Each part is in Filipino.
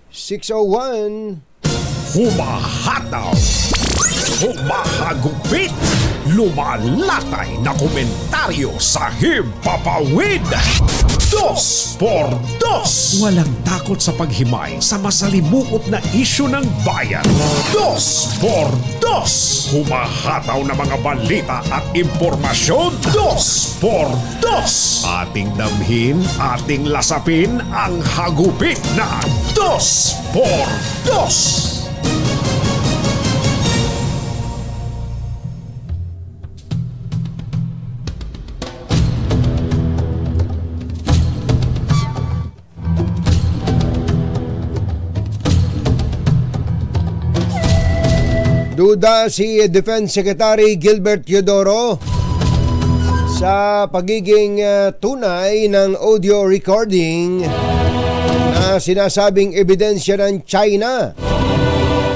601. Humahataw, humahagupit, lumalatay na komentaryo sa Himpapawid. 2x2. Walang takot sa paghimay sa masalimuot na isyu ng bayan. 2x2. Humahataw na mga balita at impormasyon. 2x2. Ating damhin, ating lasapin ang hagupit na 2x2. Duda si Defense Secretary Gilbert Teodoro sa pagiging tunay ng audio recording na sinasabing ebidensya ng China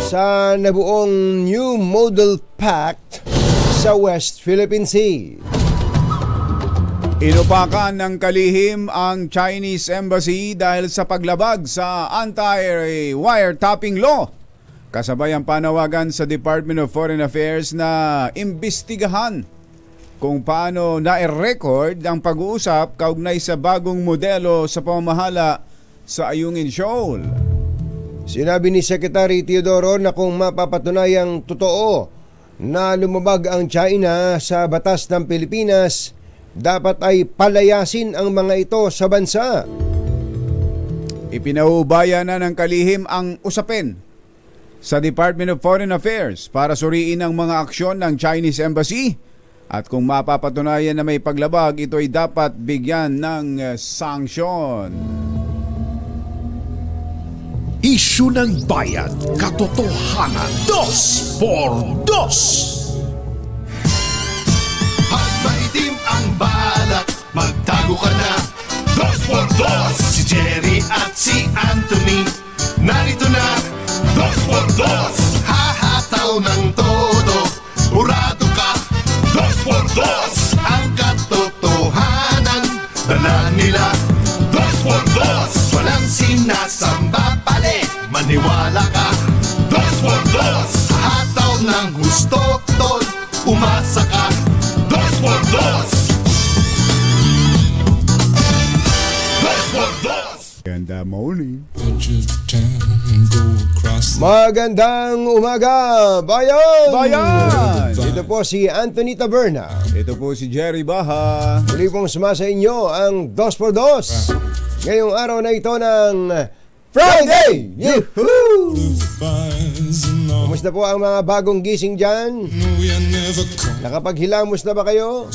sa nabuong New Model Pact sa West Philippine Sea. Inupakan ng kalihim ang Chinese Embassy dahil sa paglabag sa anti-wiretapping law. Kasabay ang panawagan sa Department of Foreign Affairs na imbestigahan kung paano na-record ang pag-uusap kaugnay sa bagong modelo sa pamamahala sa Ayungin Shoal. Sinabi ni Secretary Teodoro na kung mapapatunayang totoo na lumabag ang China sa batas ng Pilipinas, dapat ay palayasin ang mga ito sa bansa. Ipinaubaya na ng kalihim ang usapin sa Department of Foreign Affairs para suriin ang mga aksyon ng Chinese Embassy at kung mapapatunayan na may paglabag, ito ay dapat bigyan ng sanksyon. Isyu ng bayan, katotohanan. 2x2. At maitim ang balak, magtago ka na. 2x2. Si Jerry at si Anthony, narito na. 2x2. Hahataw ng todo, urado ka. 2x2. Ang katotohanan, dala nila. 2x2. Walang sinasamba pali, maniwala ka. 2x2. Hataw ng gusto, tol, umasa ka. 2x2. 2x2. Ganda morning. Magandang umaga, bayan! Bayan! Ito po si Anthony Taberna. Ito po si Jerry Baha. Muli pong sumasa inyo ang 2x2 ngayong araw na ito ng Friday! Yehoo! Kumusta po ang mga bagong gising dyan? Nakapaghilamos na ba kayo?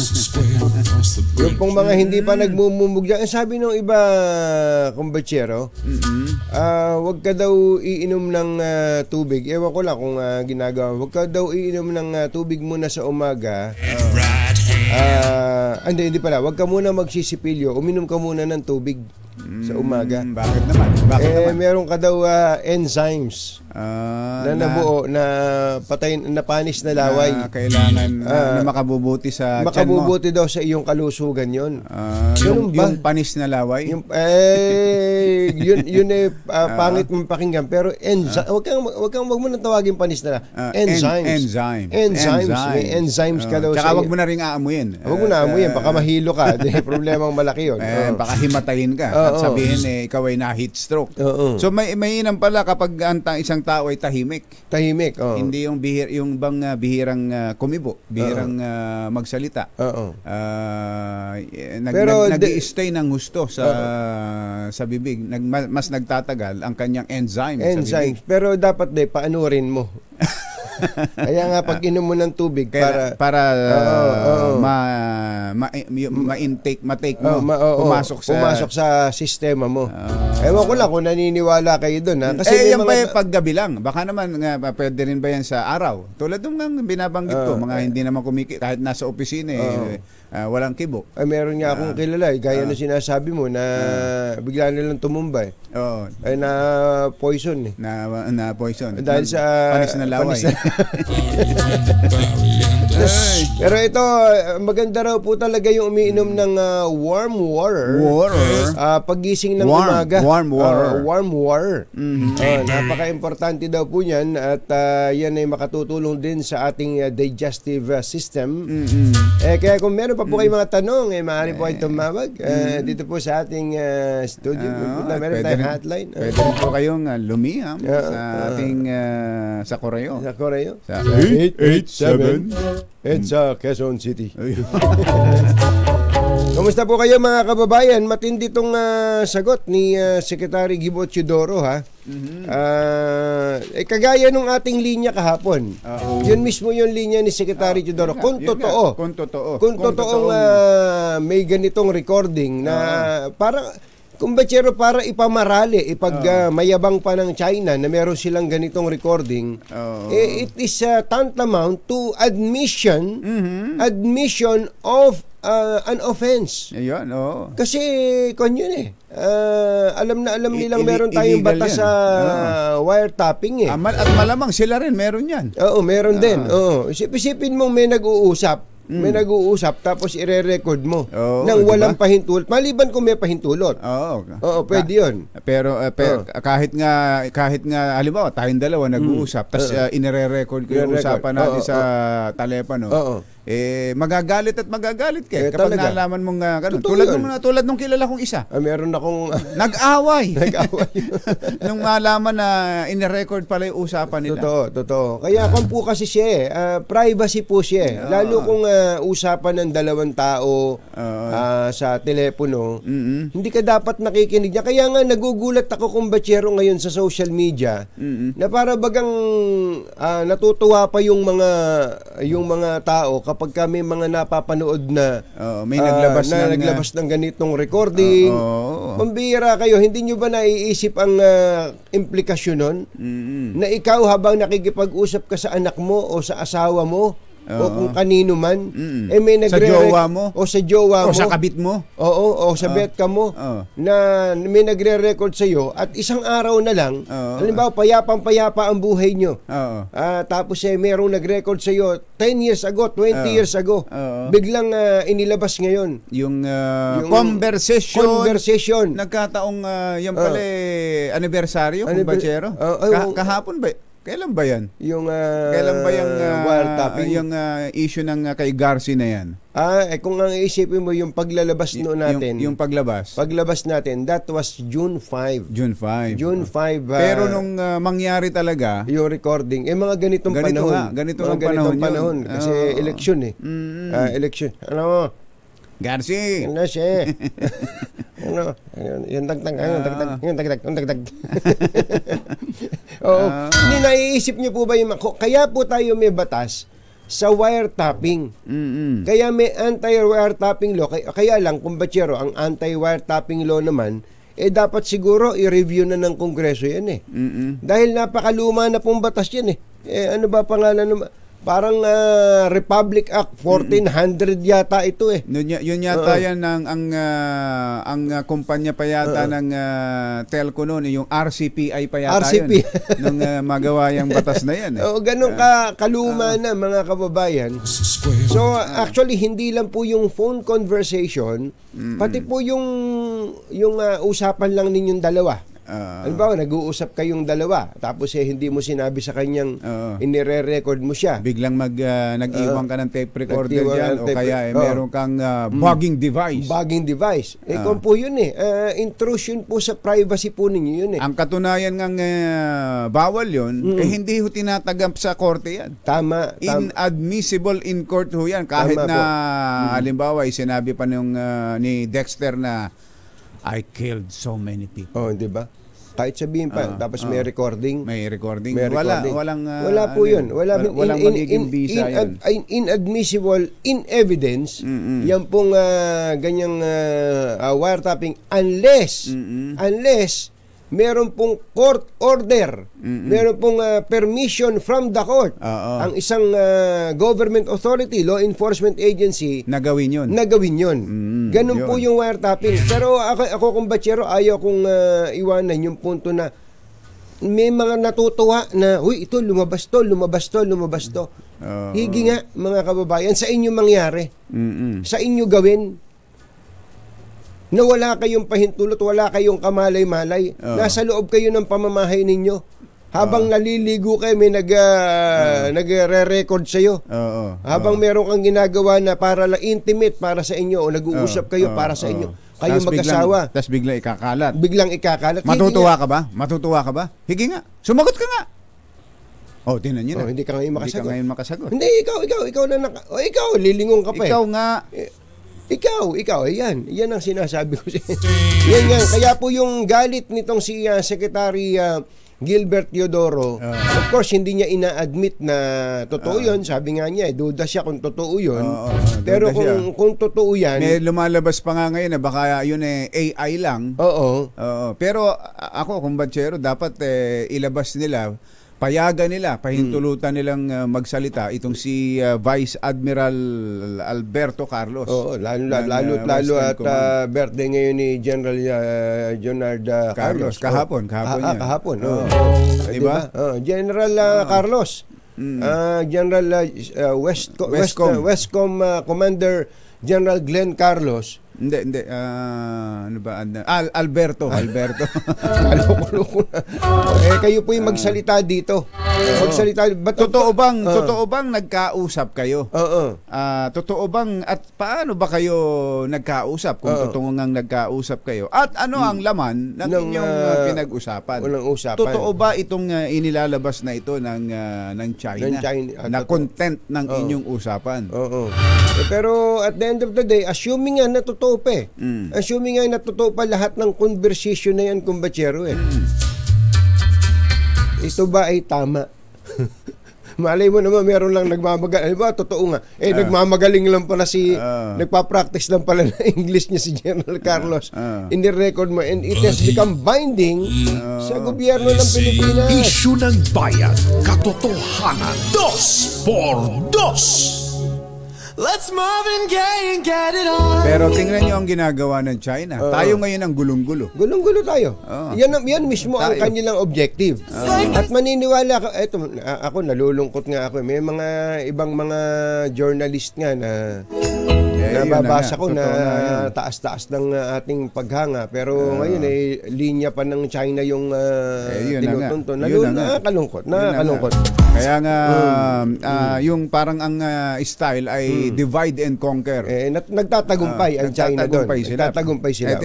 Yung pong mga hindi pa nagmumumug dyan. Sabi nung iba, kumbatsero, wag ka daw iinom ng tubig. Ewan ko lang kung ginagawa. Wag ka daw iinom ng tubig muna sa umaga. Hindi pala. Wag ka muna magsisipilyo. Uminom ka muna ng tubig sa umaga. Bakit naman? Meron ka daw enzymes na nabuo na patay na panis na laway. Kailangan na makabubuti sa makabubuti daw sa iyong kalusugan yon. Yung panis na laway? Yun pangit mong pakinggan, pero wag mo nang tawagin panis na enzymes. May enzymes ka daw. Tsaka wag mo na ring aamuyin. Wag mo na aamuyin, baka mahilo ka. Problemang malaki yun. Baka himatayin ka at sabihin ikaw ay na-heat stroke. So may inam pala kapag ang isang tao ay tahimik. Hindi yung bihirang kumibo, bihirang magsalita. Nag-i-stay ng gusto sa bibig. Mas nagtatagal ang kanyang enzyme sa bibig. Pero dapat paanurin mo. Kaya nga pag inom mo ng tubig para ma-intake mo, pumasok sa sistema mo. Ewan ko lang kung naniniwala kayo doon. Kasi yan pa paggabi lang. Baka naman pwede rin ba yan sa araw? Tulad ng binabanggit ko, mga hindi naman kumikita kahit nasa opisina walang kibo. Meron nga akong kilala, gaya na sinasabi mo na bigla nilang tumumba na poison na poison dahil sa panis na laway. Pero ito, maganda raw po talaga yung umiinom ng warm water. Paggising ng umaga. Warm water. Warm water. Napaka-importante daw po yan at yan ay makatutulong din sa ating digestive system. Kaya kung meron pa po kayong mga tanong, maaari po kayong tumawag dito po sa ating studio. Meron tayong hotline. Pwede rin po kayong lumiham sa ating sa Correo. Sa Correo. Sa 887. It's Quezon City. Kumusta po kayo mga kababayan? Matindi tong sagot ni Secretary Gibo Teodoro ha. Kagaya nung ating linya kahapon. Yun mismo yung linya ni Secretary Teodoro. Kung totoong may ganitong recording na parang kumbatsero para ipamarali mayabang pa ng China na meron silang ganitong recording, it is tantamount to admission of an offense. Ayun, Kasi yun alam nilang meron tayong batas sa wiretapping At malamang sila rin meron yan. Oo, meron din. Isipin mo may nag-uusap tapos ire-record mo nang walang pahintulot. Maliban kung may pahintulot. Oo, pwede 'yun. Pero kahit nga halimbawa tayong dalawa nag-uusap tapos inire-record ko yung usapan natin sa telepono. Magagalit ka kapag nalaman mong ganun. Tulad nung kilala kong isa. Meron akong nag-away. Nung malaman na ine-record pala yung usapan nila. Totoo. Kaya kung po kasi siya privacy po siya. Lalo kung usapan ng dalawang tao sa telepono, hindi ka dapat nakikinig niya. Kaya nga nagugulat ako kung batsero ngayon sa social media na para bagang natutuwa pa yung mga tao kapag kami mga napapanood na may naglabas ng ganitong recording. Pambihira kayo, hindi nyo ba naiisip ang implikasyon nun? Na ikaw habang nakikipag-usap ka sa anak mo o sa asawa mo o kung kanino man, may sa jowa mo o sa jowa mo o sa kabit mo o sa betka mo na may nagre-record sa iyo at isang araw na lang halimbawa payapa ang buhay nyo tapos merong nag-record sa iyo 10 years ago, 20 years ago biglang inilabas ngayon yung conversation nagkataong yan pala anibersaryo kung bachero kahapon ba? Kailan ba yan? Kailan ba yung wiretapping? Yung issue ng kay Garci na yan? Kung ang isipin mo yung paglalabas natin. Yung paglabas natin, that was June 5. June 5. Pero nung mangyari talaga, yung recording, mga ganitong panahon. Kasi election election. Ano mo? Garci! Ano siya? Yung dagdag. Hindi naiisip niyo po ba kaya po tayo may batas sa wiretapping. Kaya may anti-wiretapping law. Kaya lang, kumbatsero, ang anti-wiretapping law naman, dapat siguro i-review na ng Kongreso yan Dahil napakaluma na pong batas yan ano ba pangalan naman? Parang Republic Act 1400 yata ito Yun yata yan ang kumpanya pa yata ng telco noon, yung RCPI pa yata yun. Nung magawa yung batas na yan. Ganun kaluma na mga kababayan. So actually hindi lang po yung phone conversation, pati po yung usapan lang ninyong dalawa. Halimbawa, nag-uusap kayong dalawa tapos hindi mo sinabi sa kanyang inire-record mo siya. Biglang nag-iwan ka ng tape recorder dyan o kaya meron kang bugging device. Kung po yun intrusion po sa privacy po ninyo yun Ang katunayan ng bawal yun, hindi ho tinatagap sa korte yan. Tama. Inadmissible in court ho yan. Kahit na halimbawa, sinabi pa ni Dexter na I killed so many people. Di ba? Kahit sabihin pa, tapos may recording. Wala po yun. Walang magiging visa yun. Inadmissible in evidence, yan pong ganyang wiretapping unless meron pong court order, meron pong permission from the court. Ang isang government authority, law enforcement agency, nagawin yun. Ganun po yung wiretapping. Pero ako kung batsero, ayaw kong iwanan yung punto na may mga natutuwa na, uy, ito, lumabas to. Higi nga, mga kababayan, sa inyo mangyari. Sa inyo gawin. Na wala kayong pahintulot, wala kayong kamalay-malay. Nasa loob kayo ng pamamahay ninyo. Habang naliligo kayo, may nagre-record sa'yo. Habang meron kang ginagawa na para lang intimate para sa inyo o nag-uusap kayo para sa inyo. Kayo mag-asawa. Tapos biglang ikakalat. Matutuwa ka ba? Higi nga. Sumagot ka nga. Tinan niyo na. Hindi ka ngayon makasagot. Hindi ka ngayon makasagot. Hindi, ikaw na ikaw, lilingong ka pa Ikaw nga. Ikaw, yan ang sinasabi ko sa'yo. Yan. Kaya po yung galit nitong si Secretary Gilbert Teodoro, of course, hindi niya ina-admit na totoo yun. Sabi nga niya, duda siya kung totoo yun. Pero kung totoo yan... May lumalabas pa nga ngayon na baka yun AI lang. Pero ako, kumbatsero, dapat ilabas nila, payagan nila, pahintulutan nilang magsalita itong si Vice Admiral Alberto Carlos. Lalo at birthday ngayon ni General Jonard Carlos. Kahapon yan. Kahapon. Diba? General Carlos. General Westcom Commander General Glenn Carlos. Hindi. Ano ba? Alberto. Loko na. Kayo po yung magsalita dito. Magsalita. Totoo bang nagkausap kayo? Totoo bang, at paano ba kayo nagkausap kung totoo ngang nagkausap kayo? At ano ang laman ng inyong pinag-usapan? Totoo ba itong inilalabas na ito ng China? Na content ng inyong usapan? Pero at the end of the day, assuming nga na totoo assuming nga na totoo pa lahat ng conversation na yan, kumbatsero ito ba ay tama? Malay mo naman, meron lang nagmamagaling. Ba, totoo nga. Nagmamagaling lang pala nagpa-practice lang pala na English niya si General Carlos. Ini-record mo. And it has become binding sa gobyerno ng Pilipinas. Isyu ng bayan, katotohanan, 2x2. Let's move and get it on. Pero tingnan niyo ang ginagawa ng China. Tayo ngayon ang gulong-gulo. Gulong-gulo tayo. Yan mismo ang kanilang objective. At maniniwala ka, ako nalulungkot nga ako. May mga ibang mga journalist nga na nababasa ko na taas-taas ng ating paghanga. Pero ngayon linya pa ng China yung tinutunto. Nakakalungkot. Kaya nga yung parang ang style ay divide and conquer. Nagtatagumpay ang China doon. Nagtatagumpay sila.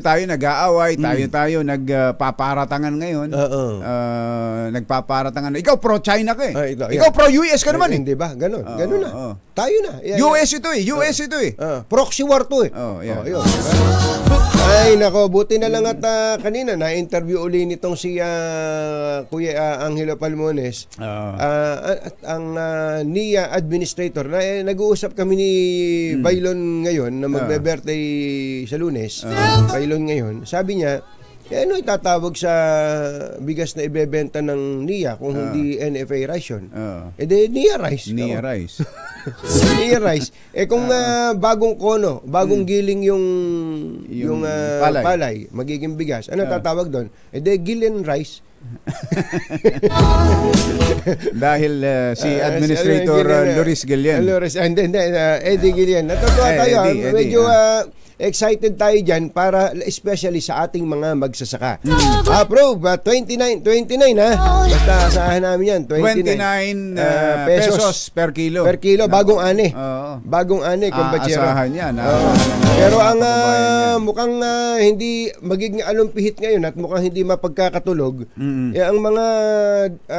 Tayo nag-aaway, tayo nagpaparatangan ngayon. Nagpaparatangan. Ikaw pro-China ka Ikaw pro-US ka naman Hindi ba? Ganon na. Tayo na. US ito proxy war to yun. Ay, nako, buti na lang at kanina na-interview uli nitong si Kuya Angelo Palmones at ang NIA administrator. Nag-uusap kami ni Bailon ngayon na magbe-birthday sa Lunes. Bailon ngayon. Sabi niya, ano itatawag sa bigas na ibebenta ng NIA kung hindi NFA rice yun? NIA rice. NIA rice. NIA rice. Kung bagong kono, bagong giling yung palay, magiging bigas, ano tatawag doon? Gillian rice. Dahil si Administrator Loris Gillian. Eddie Gillian. Natutuwa tayo. Medyo excited tayo dyan para especially sa ating mga magsasaka. Approve, 29 basta asahan namin yan, 29 pesos per kilo. Per kilo, bagong ane. Bagong ane, kumbatsero. Asahan yan. Pero ang mukhang hindi magiging alumpihit ngayon at mukhang hindi mapagkakatulog, ang mga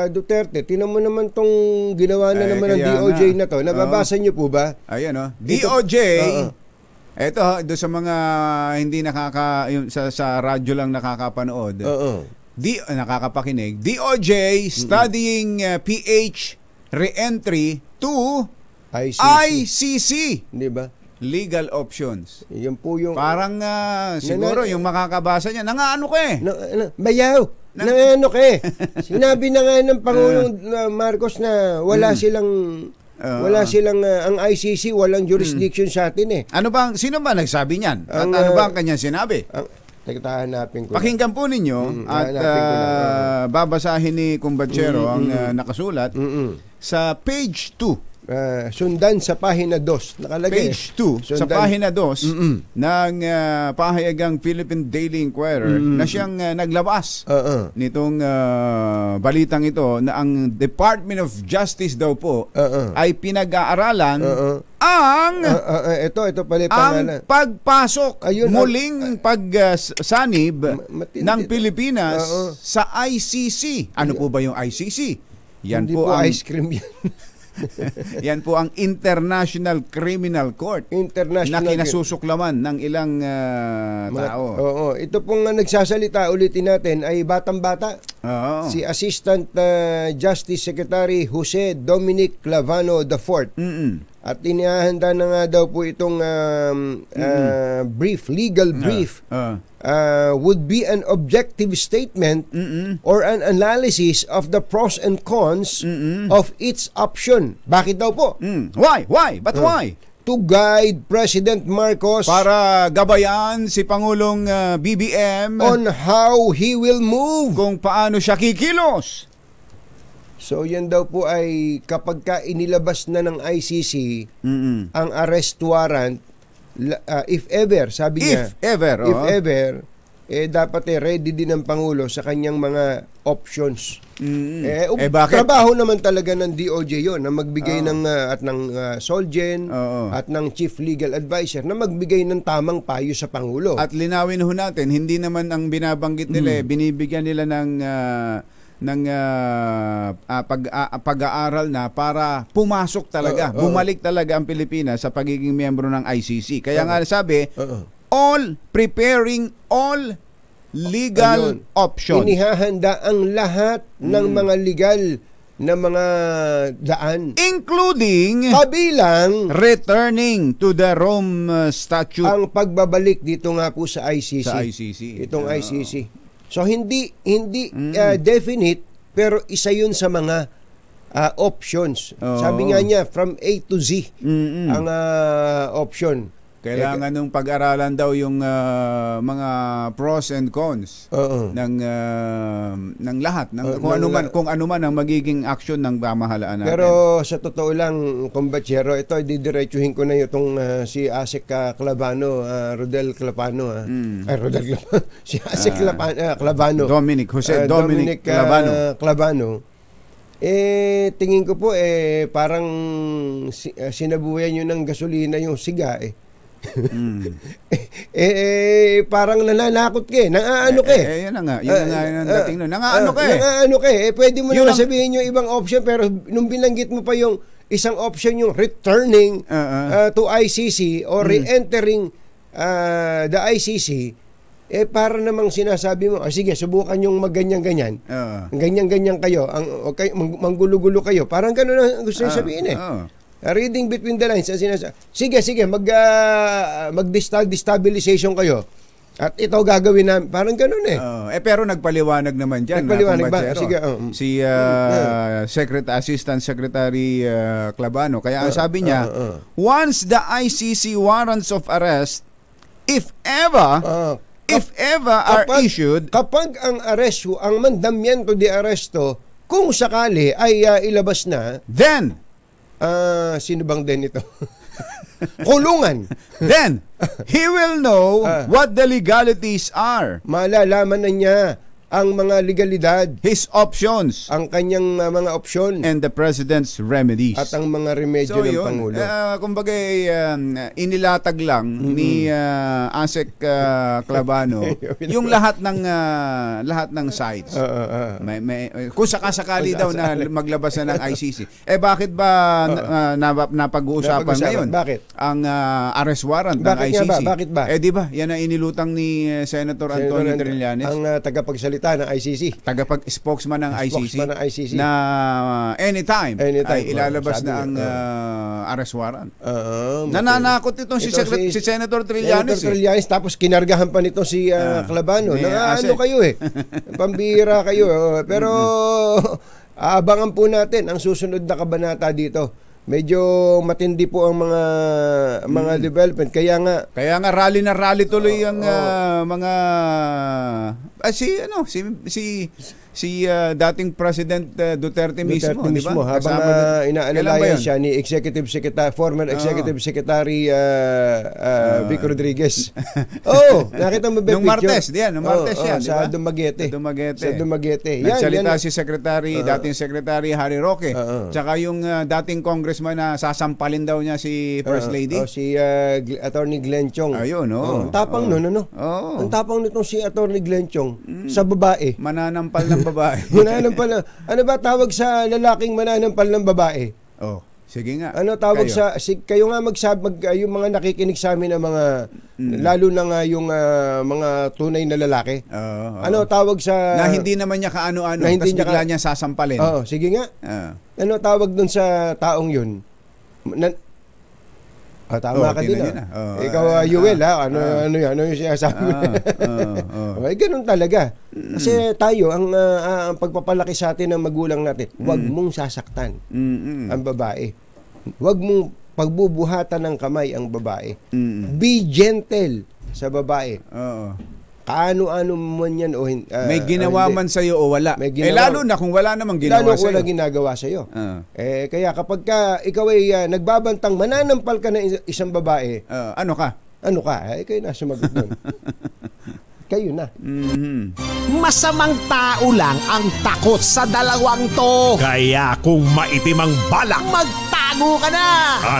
Duterte, tinan mo naman tong ginawa na naman ng DOJ na to. Nababasa niyo po ba? Ayan DOJ. Ito, doon sa mga hindi sa radyo lang nakakapanood, nakakapakinig, DOJ studying PH re-entry to ICC. Di ba? Legal options. Yan po yung... Parang siguro yung makakabasa niya, nangaano ka bayaw! Nangaano ka Sinabi na nga ng Pangulong Marcos na wala silang... ang ICC walang jurisdiction sa atin Sino ba nagsabi niyan? At ano ba ang kanyang sinabi? Hanapin ko. Pakinggan po ninyo at hanapin ko lang. babasahin ni Kumbatsero ang nakasulat sa page 2. Sundan sa pahina 2. Nakalagay. Page 2 sa pahina 2 ng pahayagang Philippine Daily Inquirer na siyang naglabas nitong balitang ito na ang Department of Justice daw po ay pinag-aaralan ang pala pangalan. Pagpasok muling pagsanib ng Pilipinas sa ICC. Ano po ba yung ICC? Yan hindi po ang ice cream yan. Yan po ang International Criminal Court na kinasusuklaman ng ilang tao. Ito pong nagsasalita, ulitin natin, ay batang-bata. Si Assistant Justice Secretary Jose Dominic Clavano IV. At inihahanda na nga daw po itong legal brief. Would be an objective statement or an analysis of the pros and cons of its option. Bakit daw po? Why? But why? To guide President Marcos para gabayan si Pangulong BBM on how he will move, kung paano siya kikilos. So yan daw po ay kapag inilabas na ng ICC ang arrest warrant, if ever, sabi niya, dapat ready din ang Pangulo sa kanyang mga options. Bakit? Trabaho naman talaga ng DOJ yon na magbigay ng Solgen at ng Chief Legal Advisor na magbigay ng tamang payo sa Pangulo. At linawin ho natin, hindi naman ang binabanggit nila, binibigyan nila ng pag-aaral na para pumasok talaga, bumalik talaga ang Pilipinas sa pagiging miyembro ng ICC. Kaya nga sabi, preparing all legal options. Inihahanda ang lahat ng mga legal na mga daan, including kabilang returning to the Rome Statute, ang pagbabalik dito nga po sa ICC. Itong ICC. So hindi definite, pero isa yun sa mga options. Sabi nga niya from A to Z ang option. Kailangan nung pag-aralan daw yung mga pros and cons ng lahat kung ano man ang magiging action ng pamahalaan natin. Pero sa totoo lang, Kumbatsero, ito didiretsuhin ko na itong si Asek Clavano, Rodel Clavano, si Asek Clavano, Jose Dominic Clavano. Tingin ko po parang sinabuyan yun ng gasolina yung siga parang nananakot ka nangaano ka yan na nga yung dating nun. Nangaano ka pwede mo na sabihin yung ibang option, pero nung binanggit mo pa yung isang option, yung returning to ICC or re-entering the ICC, para namang sinasabi mo, sige, subukan yung magganyan-ganyan. Ganyan-ganyan kayo, manggulo-gulo kayo. Parang gano'n ang gusto niya sabihin reading between the lines, sige, mag-destabilization kayo. At ito gagawin namin. Parang gano'n pero nagpaliwanag naman dyan. Nagpaliwanag ba? Sige, si Assistant Secretary Clavano. Kaya ang sabi niya, once the ICC warrants of arrest, if ever are issued, kapag ang aresto, ang mandamiento de arresto, kung sakali ay ilabas na, then sino bang din ito? Kulungan. Then he will know what the legalities are. Malalaman na niya ang mga legalidad, his options, ang kanyang mga opsyon, and the president's remedies, at ang mga remedyo ng Pangulo. Kumbaga inilatag lang ni Asek Clavano yung lahat ng sides. Kung sakasakali daw na maglabas na ng ICC. Bakit ba napag-uusapan ngayon? Bakit? Ang arrest warrant ng ICC. Bakit ba? Di ba? Yan ang inilutang ni Senator Antonio Trillanes, ang tagapagsalita ng ICC, spokesman ng ICC, na anytime ay ilalabas na ang arrest warrant. Nananakot itong si Senator Trillanes. Tapos kinargahan pa nito si Clavano. Ano kayo pambira kayo. Pero abangan po natin ang susunod na kabanata dito. medyo matindi po ang mga development. Kaya nga rally na rally tuloy ang mga si dating President Duterte mismo, di ba? Habang inaalalayan siya ni former Executive Secretary Vic Rodriguez. Nakita mo ba nung Martes, yan, sa Dumaguete. Sa Dumaguete. Nagsalita si dating Secretary Harry Roque. Tsaka yung dating congressman na sasampalin daw niya si First Lady. Si Attorney Glenn Chong. Ayun, Ang tapang Ang tapang nitong si Attorney Glenn Chong sa babae. Mananampal ng babae. Mananampal. Ano ba tawag sa lalaking mananampal ng babae? Sige nga. Ano tawag kayo nga yung mga nakikinig sa amin ng mga lalo na nga yung mga tunay na lalaki. Ano tawag sa na hindi naman niya kaano-ano tapos bigla niya sasampalin. Sige nga. Ano tawag dun sa taong yun? Tama ka din. Ikaw, Yuel, ano yung sinasabi? Ganun talaga. Kasi tayo, ang pagpapalaki sa atin ng magulang natin, huwag mong sasaktan ang babae. Huwag mong pagbubuhatan ng kamay ang babae. Be gentle sa babae. Kaano-ano man yan may ginawa man sa'yo o wala. Lalo na kung wala namang ginawa sa'yo. Lalo kung wala ginagawa sa'yo. Kaya kapag ikaw ay nagbabantang mananampal ka na isang babae, ano ka? Kayo na sumagot nun. Kayo na. Masamang tao lang ang takot sa dalawang to. Kaya kung maitim ang balak, magtago ka na.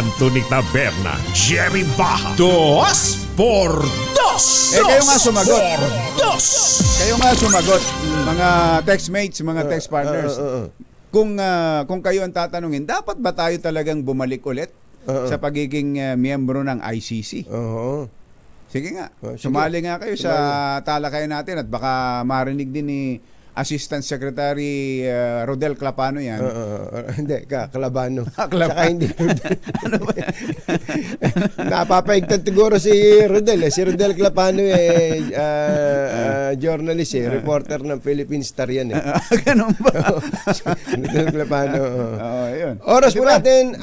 Anthony Taberna, Jerry Baha, 2 por 2. Kayo nga sumagot. Kayo nga sumagot, mga textmates, mga text partners. Kung kayo ang tatanungin, dapat ba tayo talagang bumalik ulit sa pagiging miyembro ng ICC? Sige nga, sumali nga kayo sa talakayan natin at baka marinig din ni Assistant Secretary Rodel Clapano yan. Hindi, Calabano. Saka hindi Rodel. Ano ba yan? Napapaigtad siguro si Rodel. Si Rodel Clapano journalist reporter ng Philippine Star yan. Ganun ba? Rodel Clapano. Yun. Oras po natin,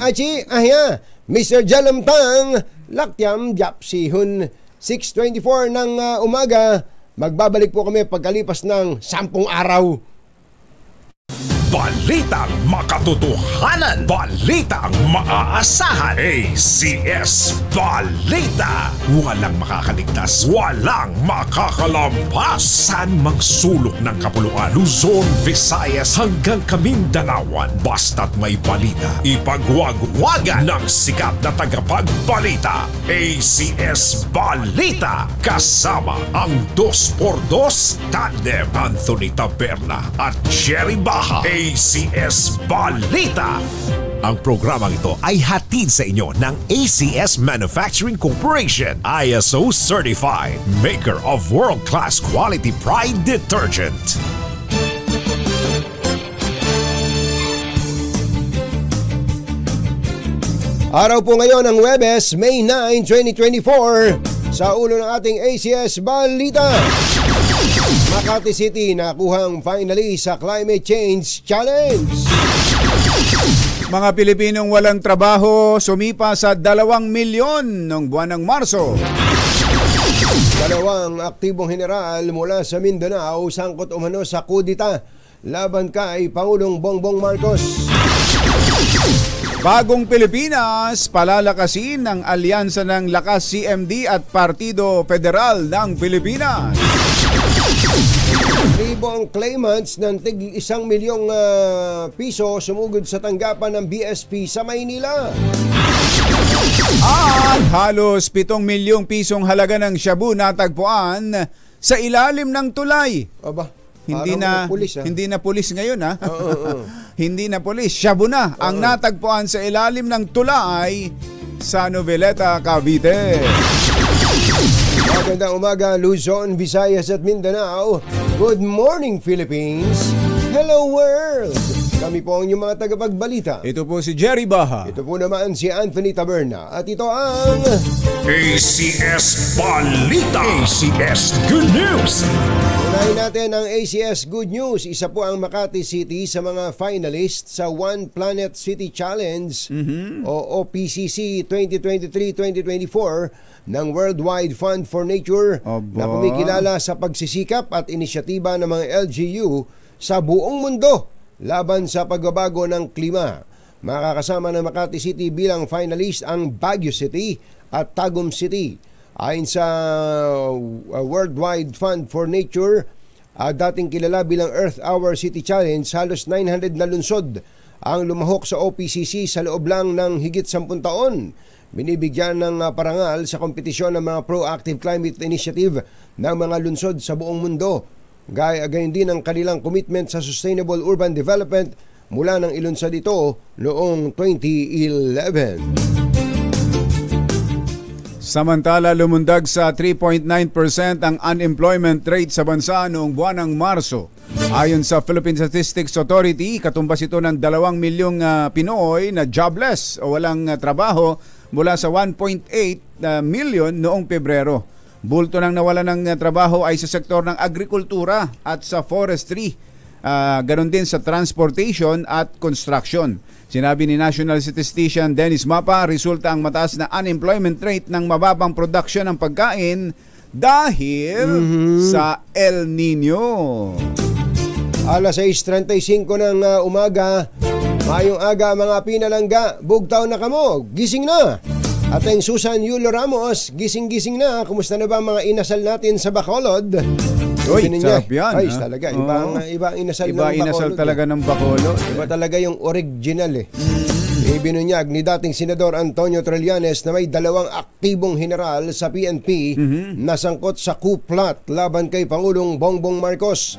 Mr. Jalamtang, Lakyam Japsihun, 6:24 ng umaga. Magbabalik po kami pagkalipas ng 10 araw. Balitang makatotohanan, balitang maaasahan. ACS Balita. Walang makakaligtas, walang makakalampas. Saan magsulok ng kapuluan, Luzon, Visayas hanggang Kamindanawan. Basta't may balita, ipagwagwagan ng sikat na tagapagbalita. ACS Balita. Kasama ang 2x2 tandem Anthony Taberna at Jerry Baha. ACS Balita. Ang programang ito ay hatid sa inyo ng ACS Manufacturing Corporation, ISO Certified, maker of world-class quality Pride detergent. Araw po ngayon ng Huwebes, May 9, 2024. Sa ulo ng ating ACS Balita, Makati City nakuhang finalist sa Climate Change Challenge. Mga Pilipinong walang trabaho sumipa sa 2 milyon noong buwan ng Marso. 2 aktibong general mula sa Mindanao sangkot umano sa kudita laban kay Pangulong Bongbong Marcos. Bagong Pilipinas, palalakasin ng alyansa ng Lakas CMD at Partido Federal ng Pilipinas. Libong claimants ng tig 1 milyong piso sumugod sa tanggapan ng BSP sa Maynila. At halos 7 milyong pisong halaga ng shabu natagpuan sa ilalim ng tulay. Aba, hindi na pulis ngayon ha. Hindi na pulis, shabu na ang natagpuan sa ilalim ng tulay sa Noveleta, Cavite. Magandang umaga, Luzon, Visayas at Mindanao. Good morning, Philippines. Hello, world. Kami po ang inyong mga tagapagbalita. Ito po si Jerry Baha. Ito po naman si Anthony Taberna. At ito ang ACS Balita. ACS Good News. Unahin natin ang ACS Good News. Isa po ang Makati City sa mga finalist sa One Planet City Challenge o OPCC 2023-2024 ng Worldwide Fund for Nature na kumikilala sa pagsisikap at inisyatiba ng mga LGU sa buong mundo laban sa pagbabago ng klima. Makakasama ng Makati City bilang finalist ang Baguio City at Tagum City. Ayon sa Worldwide Fund for Nature, dating kilala bilang Earth Hour City Challenge, halos 900 na lungsod ang lumahok sa OPCC sa loob lang ng higit 10 taon. Binibigyan ng parangal sa kompetisyon ng mga proactive climate initiative ng mga lungsod sa buong mundo. Gayon din ang kanilang commitment sa sustainable urban development mula ng ilunsad ito noong 2011. Samantala, lumundag sa 3.9% ang unemployment rate sa bansa noong buwan ng Marso. Ayon sa Philippine Statistics Authority, katumbas ito ng 2 milyong Pinoy na jobless o walang trabaho mula sa 1.8 million noong Pebrero. Bulto ng nawalan ng trabaho ay sa sektor ng agrikultura at sa forestry, ganon din sa transportation at construction. Sinabi ni National Statistician Dennis Mapa, resulta ang mataas na unemployment rate ng mababang production ng pagkain dahil sa El Nino. Alas 6:35 ng umaga, mayong aga mga pinalangga, bugtaw na kamo, gising na. Ating Susan Yulo Ramos, gising-gising na. Kumusta na ba mga inasal natin sa Bacolod? Uy, sarap yan. Ay, talaga. Iba ang inasal ng Bacolod. Iba inasal talaga ng Bacolod. Iba talaga yung original eh. Ibinunyag ni dating Senador Antonio Trillanes na may 2 aktibong general sa PNP na sangkot sa coup plot laban kay Pangulong Bongbong Marcos.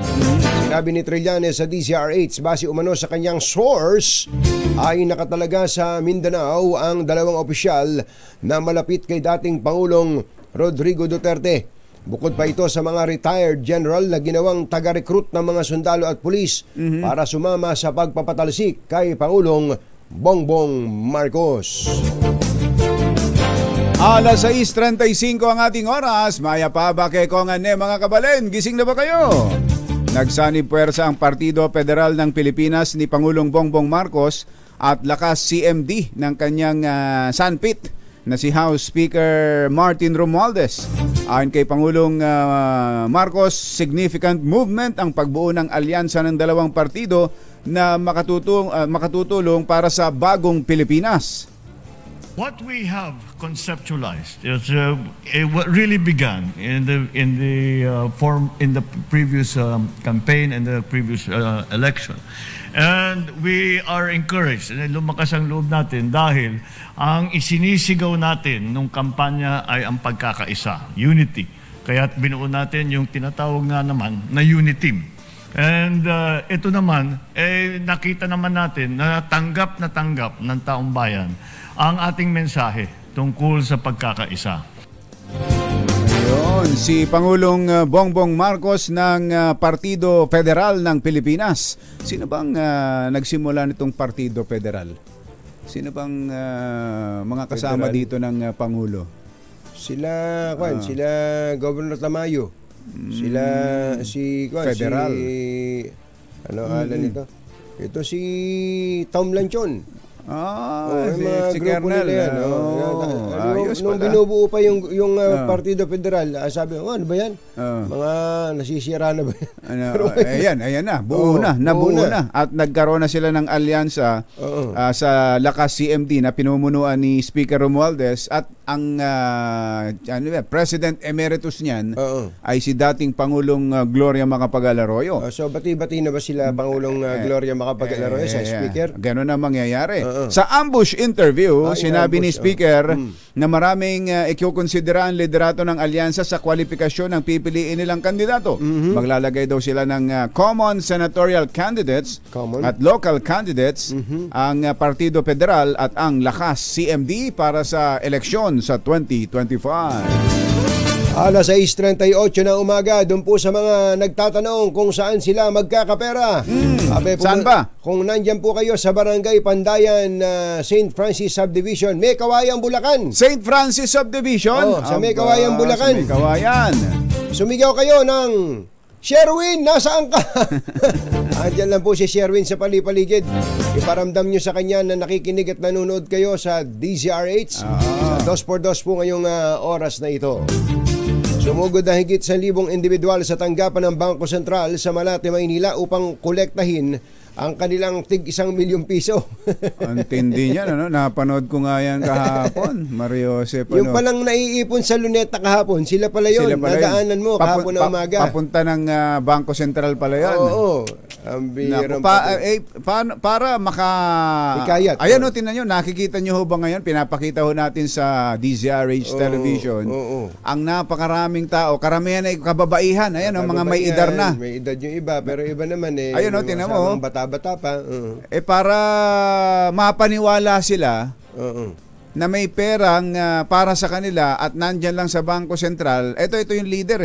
Sinabi ni Trillanes sa DZRH, base umano sa kanyang source, ay nakatalaga sa Mindanao ang 2 opisyal na malapit kay dating Pangulong Rodrigo Duterte. Bukod pa ito sa mga retired general na ginawang taga-recruit ng mga sundalo at pulis para sumama sa pagpapatalsik kay Pangulong Bongbong Marcos. Alas 6:35 ang ating oras. Maya pa ba kay Kongan mga kabalen? Gising na ba kayo? Nagsanib puwersa ang Partido Federal ng Pilipinas ni Pangulong Bongbong Marcos at lakas CMD ng kanyang sanpit na si House Speaker Martin Romualdez. Ayon kay Pangulong Marcos, significant movement ang pagbuo ng alyansa ng 2 partido na makatutulong para sa bagong Pilipinas. What we have conceptualized is what really began in the previous campaign and the previous election, and we are encouraged. Lumakas ang loob natin dahil ang isinisigaw natin nung kampanya ay ang pagkakaisa, unity. Kaya't binuo natin yung tinatawag nga naman na unity team. And ito naman, nakita naman natin na tanggap ng taong bayan ang ating mensahe tungkol sa pagkakaisa. Ayun, si Pangulong Bongbong Marcos ng Partido Federal ng Pilipinas. Sino bang nagsimula nitong Partido Federal? Sino bang mga kasama Federal dito ng Pangulo? Sila Governor Tamayo. Sila Federal. Alam nito? Ito si Tom Lanchon. Si Kernel. Ayos nung binubuo pa yung Partido Federal, sabi ko, ano ba yan? Mga nasisira na ba yan? Ayan na. Buo na. At nagkaroon na sila ng alyansa sa lakas CMD na pinumunuan ni Speaker Romualdez at ang President Emeritus niyan ay si dating Pangulong Gloria Macapagal-Arroyo. So bati-bati na ba sila Pangulong Gloria Macapagal-Arroyo sa Speaker? Ganun na mangyayari. Sa ambush interview, sinabi ni Speaker na maraming ikukonsidera ang liderato ng alyansa sa kwalifikasyon ng pipiliin nilang kandidato. Maglalagay daw sila ng common senatorial candidates at local candidates, ang Partido Federal at ang lakas CMD para sa eleksyon sa 2025. Alas 6:38 na umaga, doon po sa mga nagtatanong kung saan sila magkakapera. Saan ba? Kung nandyan po kayo sa Barangay Pandayan, St. Francis Subdivision, May Kawayan, Bulacan. St. Francis Subdivision? Sa May Kawayan, Bulacan. Sa May Kawayan. Sumigaw kayo ng Sherwin, nasaan ka? Andiyan lang po si Sherwin sa palipaligid. Iparamdam nyo sa kanya na nakikinig at nanonood kayo sa DZRH. Sa 2x2 po ngayong oras na ito. Sumugod na higit 1,000 individual sa tanggapan ng Bangko Sentral sa Malate, Maynila upang kolektahin ang kanilang tig 1 milyong piso. Ang tindi niyan, ano? Napanood ko nga yan kahapon. Mario Joseph. Yung palang naiipon sa Luneta kahapon, sila pala yun. Nadaanan mo kahapon na umaga. Papunta ng Bangko Sentral pala yan. Oo. Ang birang para Hikayat. Ayan o, tinan nyo, nakikita nyo ho ba ngayon? Pinapakita ho natin sa DZRH television. Ang napakaraming tao, karamihan ay kababaihan. Ayan o, mga may edar na. May edad yung iba, pero iba naman Ayun o, tinan mo. Bata pa. Para mapaniwala sila na may perang para sa kanila at nandyan lang sa Bangko Sentral. Ito yung leader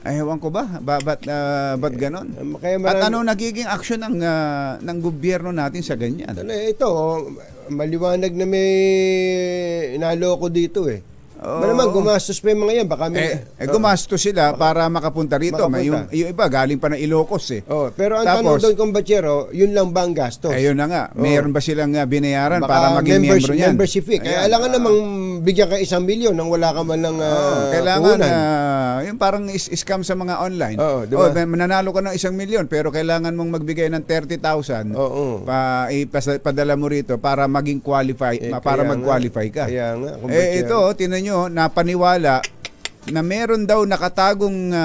ewan ko ba? Ba't ganon? At ano nagiging action ng gobyerno natin sa ganyan? Ito, maliwanag na may naloko dito Malamang gumastos pa yung mga yan. Baka gumastos sila para makapunta rito. Yung iba, galing pa ng Ilocos pero ang tanong doon kung Bachero, yun lang ba ang gastos? Ayun na nga. Mayroon ba silang binayaran para maging miyembro niyan? Membership fee. Kaya alangan namang bigyan ka 1 milyon nang wala ka man ng kailangan yung parang scam sa mga online. Diba? Mananalo ka ng 1 milyon pero kailangan mong magbigay ng 30,000 padala mo rito para maging para mag-qualify ka. Kaya nga. Ito, tinan nyo, napaniwala na meron daw nakatagong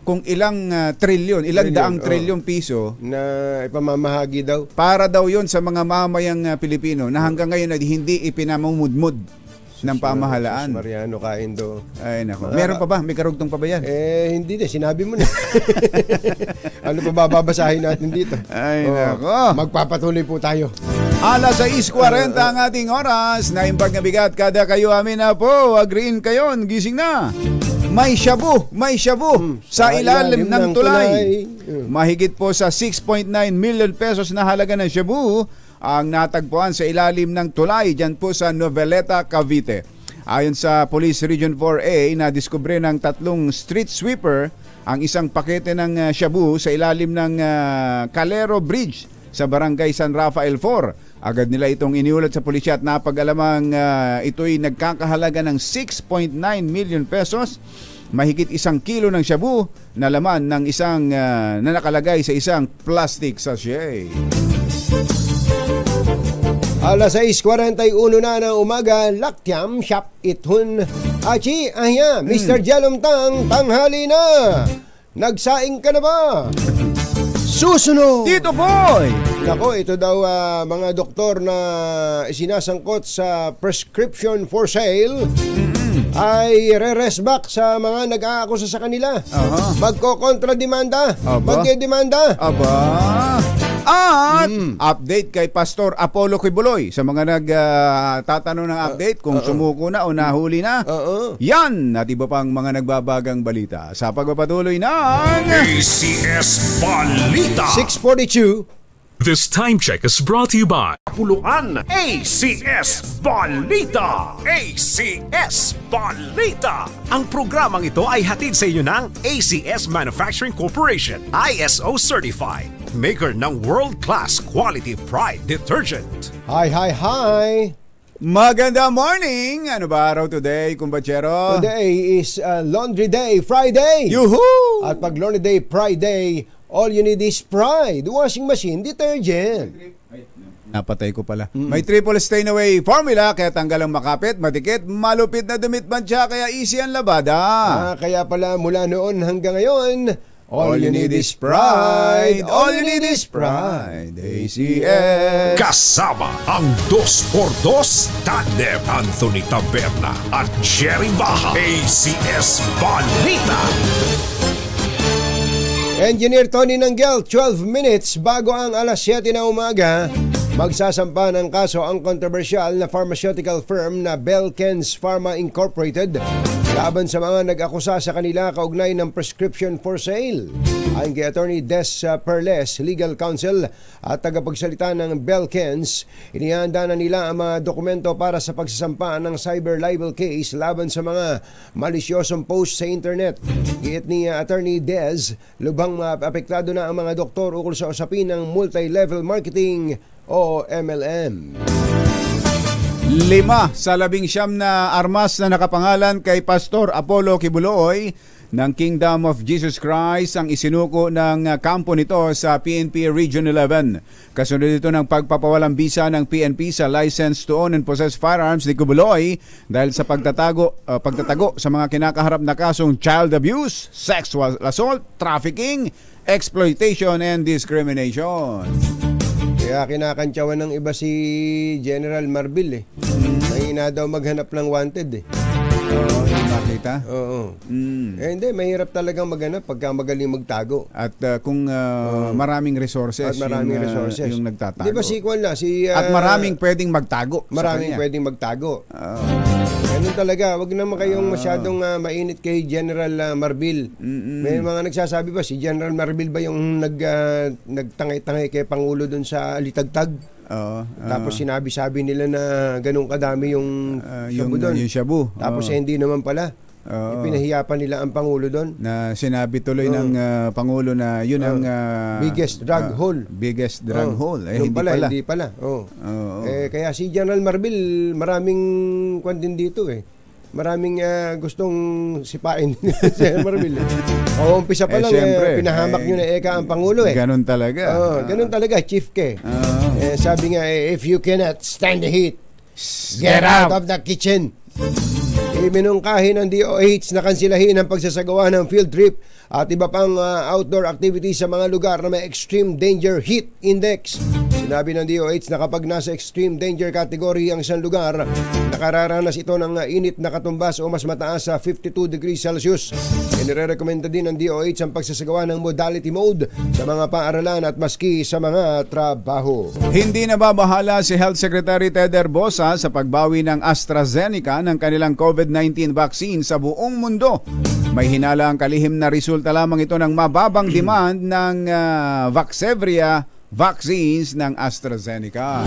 kung ilang trilyon, ilang daang trilyon piso na ipamamahagi daw. Para daw yon sa mga mamayang Pilipino na hanggang ngayon ay hindi ipinamumudmud ng pamahalaan. Mariano Kaindo. Ay nako. Meron pa ba? May karugtong pa ba yan? Hindi na. Sinabi mo na. Ano pa babasahin natin dito? Ay nako. Magpapatuloy po tayo. Alas 6:40 ang ating oras. Naimbag na bigat kada kayo amin na po. Agreein kayo. Gising na. May shabu sa ilalim ng tulay. Mahigit po sa 6.9 million pesos na halaga ng shabu ang natagpuan sa ilalim ng tulay dyan po sa Noveleta, Cavite. Ayon sa Police Region 4A, nadiskubre ng 3 street sweeper ang isang pakete ng shabu sa ilalim ng Calero Bridge sa Barangay San Rafael 4. Agad nila itong iniulat sa pulisya at napag-alamang ito'y nagkakahalaga ng 6.9 million pesos. Mahigit 1 kilo ng shabu na laman ng isang na nakalagay sa isang plastic sachet. Alas 6:41 na ng umaga, Laktiam Shop Ithun. Achi, Mr. Jalomtang, tanghali na. Nagsaing ka na ba? Susunod! Tito Boy! Nako, ito daw mga doktor na isinasangkot sa prescription for sale ay re-rest back sa mga nag-aakusa sa kanila. Magko-kontra-demanda. Magde-demanda. At update kay Pastor Apollo Quibuloy sa mga nagtatanong ng update kung sumuko na o nahuli na. Yan at iba pang mga nagbabagang balita sa pagpapatuloy ng ACS Balita 6:42. This time check is brought to you by Puluan ACS Balita. ACS Balita. Ang programang ito ay hatid sa inyo ng ACS Manufacturing Corporation, ISO certified, maker ng world-class quality Pride detergent. Hi. Maganda morning! Ano ba araw today, kumbachero? Today is Laundry Day Friday. Yuhu! At pag Laundry Day Friday, all you need is Pride washing machine detergent. Napatay ko pala. May triple stain away formula kaya tanggal ang makapit, matikit, malupit na damit mantsa kaya easy ang labada. Kaya pala mula noon hanggang ngayon, all you need is Pride. All you need is Pride. ACS. Kasama ang 2x2 tandem Anthony Taberna at Jerry Baja. ACS Balita. Engineer Tony Nanggel, 12 minutes bago ang alas 7 na umaga. Magsasampa ng kaso ang controversial na pharmaceutical firm na Belkens Pharma Incorporated laban sa mga nag-akusa sa kanila kaugnay ng prescription for sale. Ayon kay Attorney Des Perles, Legal Counsel at tagapagsalita ng Belkens, inihanda na nila ang mga dokumento para sa pagsasampa ng cyber libel case laban sa mga malisyosong post sa internet. Giit ni Attorney Des, lubhang apektado na ang mga doktor ukol sa usapin ng multi-level marketing o MLM. 5 sa 19 na armas na nakapangalan kay Pastor Apollo Kibuloy ng Kingdom of Jesus Christ ang isinuko ng kampo nito sa PNP Region 11. Kasunod ito ng pagpapawalang bisa ng PNP sa license to own and possess firearms ni Kibuloy dahil sa pagtatago sa mga kinakaharap na kasong child abuse, sexual assault, trafficking, exploitation, and discrimination. Kaya kinakantsawan ng iba si General Marbil mahina daw maghanap ng wanted Hindi makita? Oo. Hindi, mahirap talagang maghanap pagka magaling magtago. At kung maraming resources, yung nagtatago. Di ba at maraming pwedeng magtago. Maraming pwedeng magtago. Ganun talaga. Wag naman kayong masyadong mainit kay General Marbil. May mga nagsasabi ba, si General Marbil ba yung nagtangay-tangay kay Pangulo dun sa Litagtag? Tapos sinabi-sabi nila na ganun kadami yung shabu doon. Yung shabu. Tapos hindi naman pala. Pinahiya pa nila ang Pangulo doon. Na sinabi tuloy ng Pangulo na yun ang biggest drug hole. Biggest drug hole. Hindi pala. Kaya si General Marbil, maraming kwan din dito Maraming gustong sipain si Marbil. Umpisa pa lang, pinahamak nyo na ang Pangulo Ganun talaga. Ganun talaga, Chief K. Sabi nga, if you cannot stand the heat, get out of the kitchen. Minungkahin ng DOH na kansilahin ang pagsasagawa ng field trip at iba pang outdoor activities sa mga lugar na may extreme danger heat index. Sinabi ng DOH na kapag nasa extreme danger category ang isang lugar, nakararanas ito ng init na katumbas o mas mataas sa 52 degrees Celsius. Inirekomenda din ng DOH ang pagsasagawa ng modality mode sa mga paaralan at maski sa mga trabaho. Hindi nababahala si Health Secretary Ted Herbosa sa pagbawi ng AstraZeneca ng kanilang COVID-19 vaccine sa buong mundo. May hinala ang kalihim na resulta lamang ito ng mababang demand ng Vaxzevria vaccines ng AstraZeneca.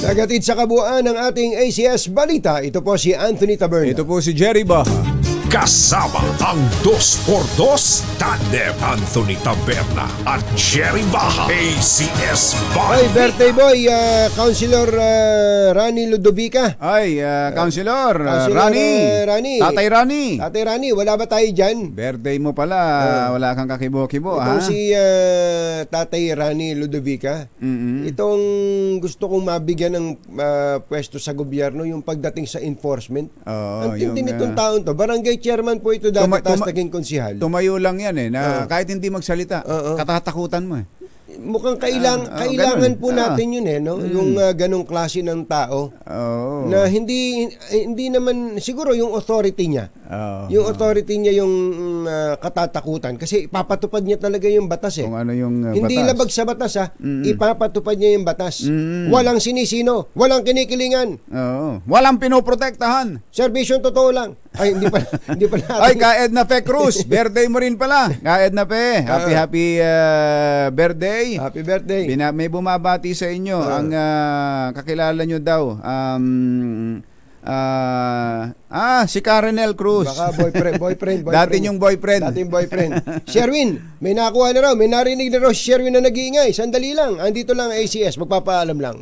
Nagatid sa kabuuan ng ating ACS Balita, ito po si Anthony Taberna. Ito po si Jerry Baha. Kasama ang 2x2 Tandem Anthony Taberna at Jerry Baha. ACS Balita. Ay, birthday boy, Councilor Rani Ludovica. Ay, Councilor Rani. Tatay Rani. Tatay Rani, wala ba tayo dyan? Birthday mo pala, wala kang kakibo-kibo. Itong si Tatay Rani Ludovica. Itong gusto kong mabigyan ng pwesto sa gobyerno, yung pagdating sa enforcement. Ang tindi nitong taon to, barangay chairman po ito dati, tapos naging konsihal. Tumayo lang yan na kahit hindi magsalita, katatakutan mo Mukhang kailangan po natin yun yung ganong klase ng tao na hindi naman siguro yung authority niya. Yung authority niya yung katatakutan kasi ipapatupad niya talaga yung batas Kung ano yung hindi batas. labag sa batas ipapatupad niya yung batas. Walang sinisino, walang kinikilingan. Walang pinoprotektahan. Serbisyong totoo lang. Ay, hindi pala. Ay, Kaedna Fe Cruz, birthday mo rin pala. Kaedna Fe, happy birthday. Happy birthday. May bumabati sa inyo. Ang kakilala nyo daw. Si Karenel Cruz. Baka boyfriend. Dating yung boyfriend. Sherwin, may nakuha na raw. May narinig na raw si Sherwin na nag-iingay. Sandali lang. Andito lang ACS. Magpapaalam lang.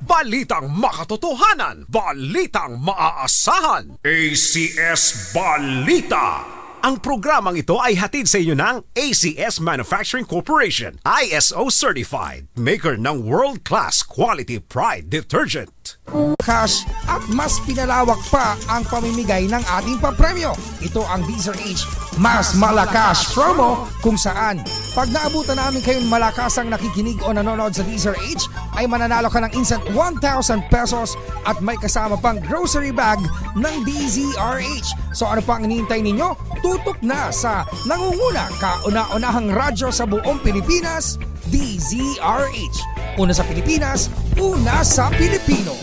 Balitang makatotohanan, balitang maaasahan. ACS Balita. Ang programang ito ay hatid sa inyo ng ACS Manufacturing Corporation, ISO certified, maker ng world-class quality Pride detergent. Cash at mas pinalawak pa ang pamimigay ng ating papremyo. Ito ang DZRH Mas Malakas promo kung saan pag naabutan namin kayong malakasang nakikinig o nanonood sa DZRH ay mananalo ka ng instant 1,000 pesos at may kasama pang grocery bag ng DZRH. So ano pang hinihintay ninyo? Tutok na sa nangunguna kauna-unahang radyo sa buong Pilipinas, DZRH. Una sa Pilipinas, una sa Pilipino.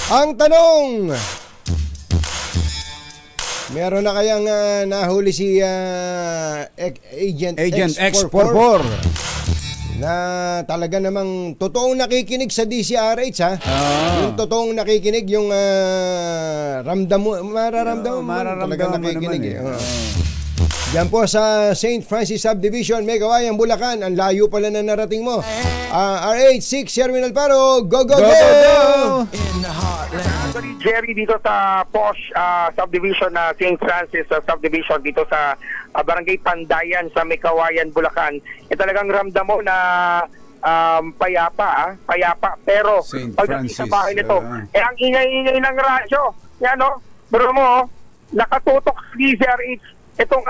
Ang tanong, meron na kayang nahuli si Agent X44 na talaga namang totoong nakikinig sa DCRH, ha? Yung totoong nakikinig, yung mararamdaman mo talaga nakikinig. Diyan po sa St. Francis Subdivision, Megawayan, Bulacan. Ang layo pala na narating mo. RH6, Sherwin Alparo, go, go, go! Jerry, dito sa Posh Subdivision na St. Francis Subdivision dito sa Barangay Pandayan sa Megawayan, Bulacan. Talagang ramdam mo na payapa. Pero pagdating sa bahay nito, ang ingay-ingay ng radyo. Yan, no? Pero mo, nakatutok sa DZRH itong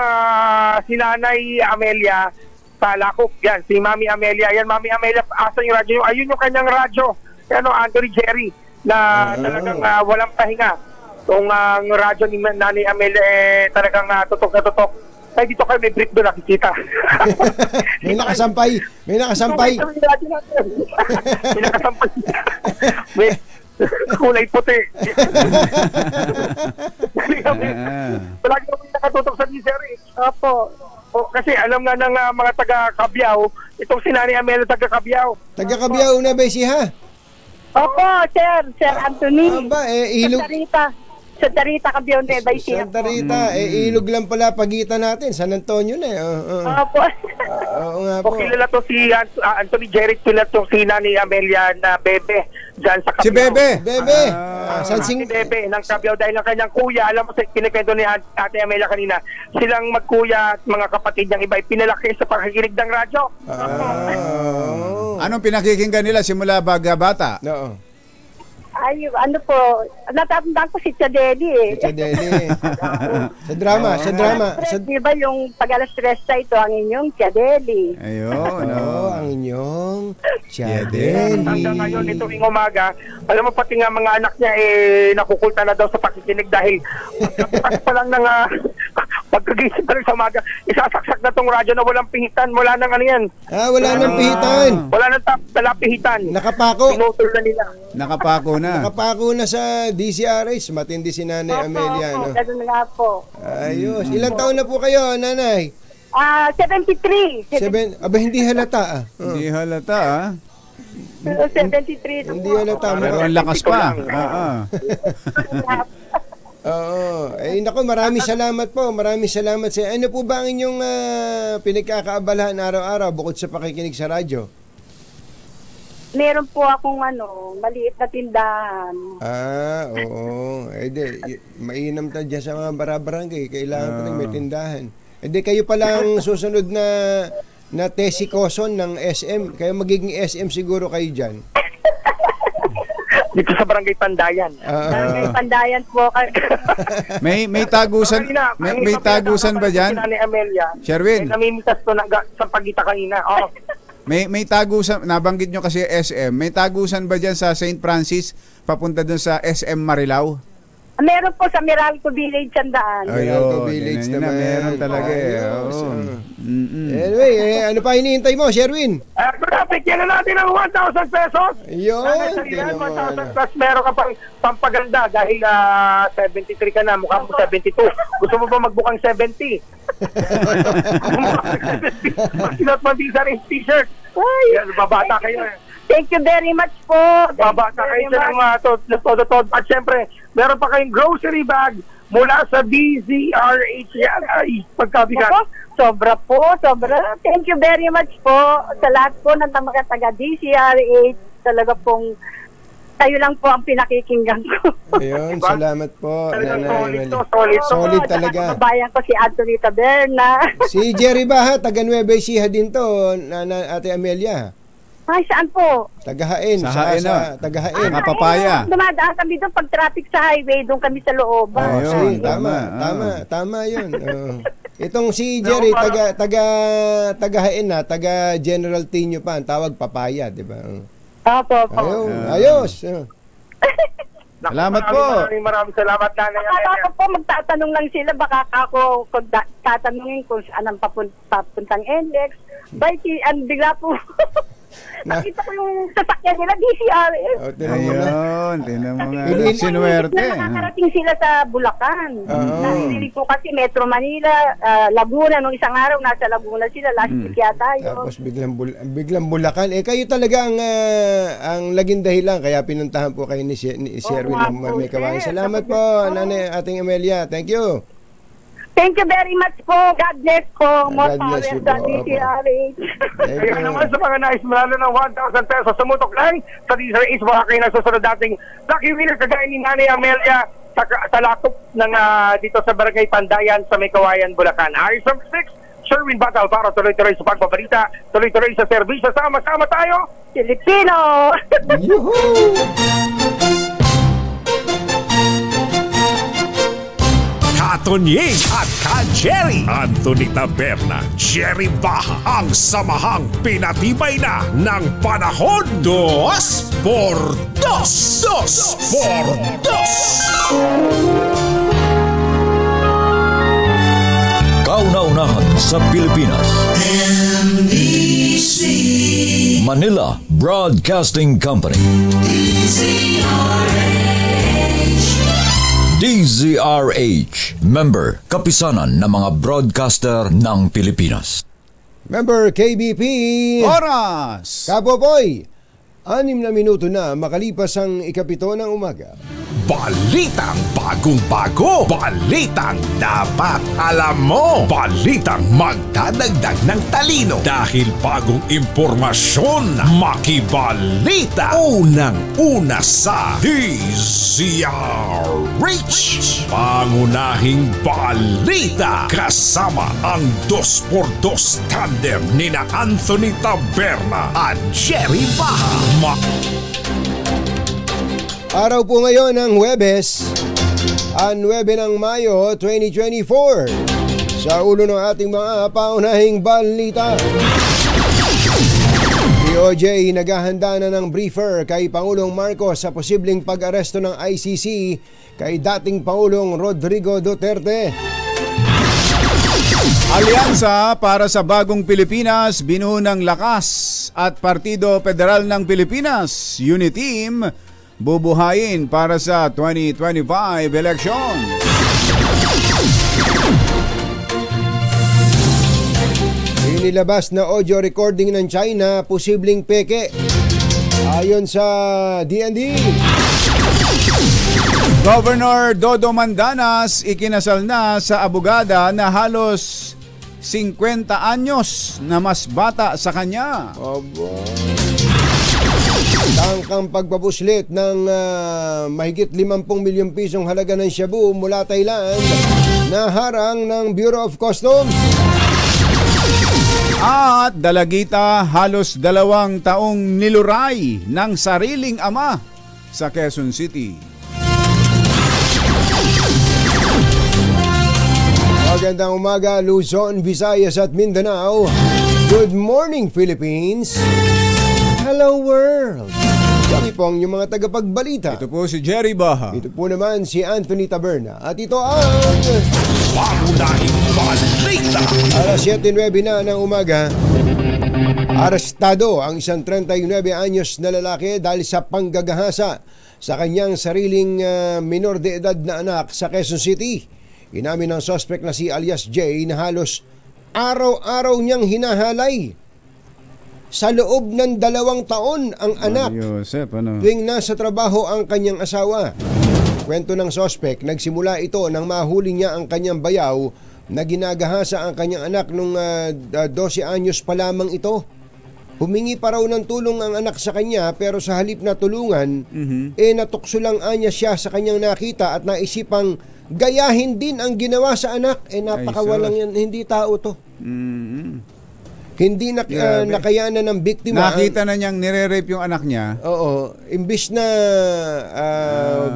si Nanay Amelia Talakop. Yan, si Mami Amelia. Yan, Mami Amelia, asan yung radyo? Ayun yung kanyang radyo. Yan, no, Anthony Jerry, na talagang walang pahinga. Itong radyo ni Nanay Amelia talagang tutok na tutok. Ay, dito kayo may brief doon nakikita. May nakasampay. May nakasampay. May nakasampay. May kulay puti. Palagi kami nakatutok sa DZRH. Opo. Kasi alam nga ng mga taga-Cabiao, itong si Nanay Amelia taga-Cabiao. Taga-Cabiao na ba siya? Opo, Sir Anthony. Aba, ilog. Santa Rita, Cabiao, Nueva Ecija. Santa Rita, ilog lang pala pagitan natin. San Antonio na. Opo. Oo nga po. Kilala to si Anthony Jerry, kilala to si Nanay Amelia na Bebe dyan sa Cabiao. Si Bebe. Si Bebe ng Cabiao dahil ang kanyang kuya, alam mo sa kinikwento ni Ate Amelia kanina, silang magkuya at mga kapatid niyang iba pinalaki sa pakikinig ng radyo. Anong pinakikinggan nila simula bata? Oo. Ay, ano po, natatandaan ko si Chadeli eh. Si Chadeli. Sa drama. Di ba yung pag-alas 3 sa ito, ang inyong Chadeli. Ayun, ang inyong Chadeli. Hanggang ngayon, itong umaga, alam mo pati nga mga anak niya nakukulta na daw sa pakikinig dahil pagkakas pa lang ng pagkagising pa rin sa umaga, isasaksak na tong radyo na walang pihitan. Wala nang ano yan. Wala nang pihitan. Wala nang pihitan. Nakapako. Pinutol na nila. Nakapako na sa DCRH. Matindi si Nanay Amelia. Opo, ganun nga po. Ayos. Ilang taon na po kayo, Nanay? 73. Aba, hindi halata. Hindi halata, 73. Hindi halata. Pero ang lakas pa. Oo. Naku, maraming salamat po. Maraming salamat sa... Ano po ba ang inyong pinagkakaabalahan araw-araw bukod sa pakikinig sa radyo? Meron po akong maliit na tindahan. Oo. Mainam tayo dyan sa mga barabarangay. Kailangan pa rin may tindahan. Kayo palang susunod na tesikoson ng SM. Kaya magiging SM siguro kayo dyan. Dito sa Barangay Pandayan. Barangay Pandayan po. May tagusan. May tagusan ba diyan? Sherwin. May namimitas to sa pagita kanina. May tagusan, nabanggit nyo kasi SM. May tagusan ba diyan sa St. Francis papunta dun sa SM Marilao? Meron po sa Meralco Village Sandaan. Meralco Village naman. Meron talaga Anyway, ano pa hinihintay mo, Sherwin? Traffic, yan na natin ang 1,000 pesos. Yun. 1,000 plus meron ka pang pampaganda dahil 73 ka na, mukha mo 72. Gusto mo ba magbukang 70? Magsilot mo din sa t-shirt. Babata kayo Thank you very much po. Babata kayo sa mga todo-todo. At syempre, meron pa kayong grocery bag mula sa DZRH. Ay, pagkabigat. Sobra. Thank you very much po sa lahat po ng mga taga DZRH. Talaga pong tayo lang po ang pinakikinggan ko. Ayun, salamat po. Solid talaga. Kabayan ko si Anthony Taberna. Si Jerry Baha, taga Nueva Ecija din to, Ate Amelia. Ay, saan po? Tagahain. Tagahain. Kapapaya. Dumadaan kami doon pag traffic sa highway, doon kami sa loob. Ayun, tama yun. Itong si Jerry, tagahain na, taga General Tinio pa, ang tawag papaya, di ba? Opo. Ayos. Salamat po. Maraming salamat, Nanay Amelia. Akala ko po magtatanong lang sila, baka ako tatanungin kung saan ang papuntang NLEX. Bigla po. Nakita ko yung sasakyan nila, DCRS. Ayun, tinan mo nga. Sinuwerte. Nakakarating sila sa Bulacan. Narinig po kasi Metro Manila, Laguna, nung isang araw, nasa Laguna sila, last week yata yun. Tapos biglang Bulacan. Kayo talaga ang laging dahilan, kaya pinuntahan po kayo ni Sherwin ng may kawain. Salamat po, Nanay ating Amelia. Thank you. Thank you very much po. God bless po. More God bless power you sa po. DCRH. Kaya naman sa mga nais manalo ng 1,000 pesos sa mutok lang sa DCRH, baka kayo nasusunod dating lucky winner kagaya ni Nanay Amelia sa lakop ng dito sa Barangay Pandayan sa May Kawayan, Bulacan. Ayos number 6, Sherwin Batal para tuloy-tuloy sa pagpabalita, tuloy-tuloy sa serbisyo. Sama-sama tayo, Filipino! Yuhuu! Katonying at ka-Jerry Anthony Taberna, Jerry Baha, ang samahang pinatibay na ng panahon. 2 por 2 2 por 2. Kauna-unahan sa Pilipinas. NBC Manila Broadcasting Company. DZRH, member, kapisanan ng mga broadcaster ng Pilipinas. Member KBP. Oras! Kapopoy, 6 na minuto na makalipas ang 7 ng umaga. Balitang bagong-bago, balitang dapat alam mo, balitang magdadagdag ng talino dahil bagong impormasyon, makibalita, unang-una sa DZRH. Pangunahing balita kasama ang 2x2 tandem nina Anthony Taberna at Jerry Baha. Araw po ngayon ng Huwebes, 9 ng Mayo 2024. Sa ulo ng ating mga paunahing balita, DOJ naghahanda na ng briefer kay Pangulong Marcos sa posibleng pag-aresto ng ICC kay dating Pangulong Rodrigo Duterte. Alyansa para sa Bagong Pilipinas, Binuo ng Lakas at Partido Federal ng Pilipinas, Uniteam, bubuhayin para sa 2025 election. Inilabas na audio recording ng China, posibleng peke. Ayon sa DND. Governor Dodo Mandanas ikinasal na sa abogada na halos 50 anyos na mas bata sa kanya. Tangkang pagpapuslit ng mahigit 50 milyong pisong halaga ng shabu mula Thailand na harang ng Bureau of Customs. At dalagita halos 2 taong niluray ng sariling ama sa Quezon City. Magandang umaga, Luzon, Visayas at Mindanao. Good morning, Philippines. Hello, world. Kami po ang inyong mga tagapagbalita. Ito po si Jerry Baha. Ito po naman si Anthony Taberna. At ito ang Pangunahing balita. Alas 7:09 na ng umaga. Arestado ang isang 39 anyos na lalaki dahil sa panggagahasa sa kanyang sariling minor de edad na anak sa Quezon City. Inamin ng suspect na si alias J na halos araw-araw niyang hinahalay sa loob ng 2 taon ang anak tuwing nasa trabaho ang kanyang asawa. Kwento ng suspect, nagsimula ito nang mahuli niya ang kanyang bayaw na ginagahasa ang kanyang anak nung 12 anyos pa lamang ito. Humingi pa raw ng tulong ang anak sa kanya pero sa halip na tulungan, natukso lang anya siya sa kanyang nakita at naisipang gayahin din ang ginawa sa anak. Napakawalang yan, hindi tao to. Hindi nakayanan ng biktima. Nakita na niyang nire-rape yung anak niya. Oo. Imbis na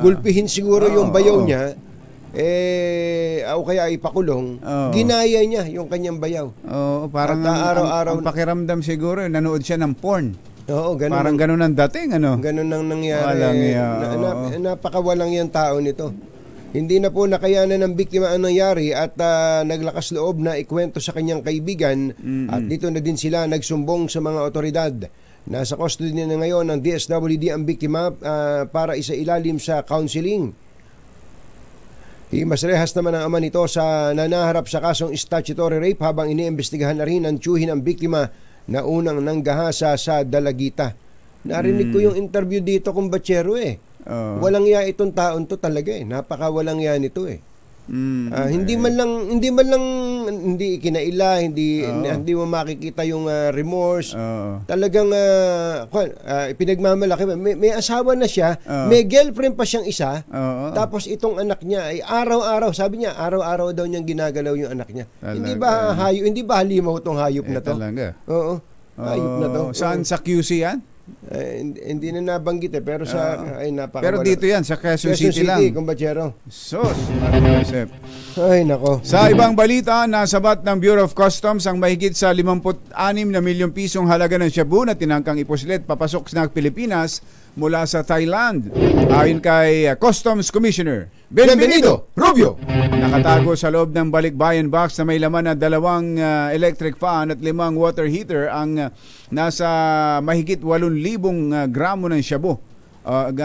gulpihin siguro yung bayaw niya, o kaya ipakulong, ginaya niya yung kanyang bayaw. Oo, parang araw-araw ang pakiramdam siguro, nanood siya ng porn. Oo, ganun. Parang ganun ang dating, ano? Ganun ang nangyari. Walang napakawalang yung tao nito. Hindi na po nakayanan ng biktima ang nangyari at naglakas loob na ikwento sa kanyang kaibigan at dito na din sila nagsumbong sa mga otoridad. Nasa custody na ngayon ng DSWD ang biktima para isailalim sa counseling. Himasrehas naman ang ama nito sa nanaharap sa kasong statutory rape habang iniimbestigahan na rin ang tiyuhin ng biktima na unang nanggahasa sa Dalagita. Narinig ko yung interview dito kung Bachero Walang ya itong taon to talaga napakawalang ya nito hindi man lang ikinaila, hindi mo makikita yung remorse. Talagang pinagmamalaki. May asawa na siya, may girlfriend pa siyang isa. Tapos itong anak niya ay araw-araw, sabi niya, araw-araw daw niyang ginagalaw yung anak niya. Talaga. Hindi ba halimaw tong hayop na to? Talaga. Oo. Hayop na to. Saan sa QC yan? Hindi na nabanggit pero pero dito yan sa Quezon City lang, Kumbachero. Sus, ay nako. Sa ibang balita, nasabat ng Bureau of Customs ang mahigit sa 56 na milyong pisong halaga ng shabu na tinangkang iposlet papasok ng Pilipinas mula sa Thailand. Ayon kay Customs Commissioner Benvenido Rubio, nakatago sa loob ng balikbayan box na may laman na 2 electric fan at 5 water heater ang nasa mahigit 8,000 gramo ng shabu,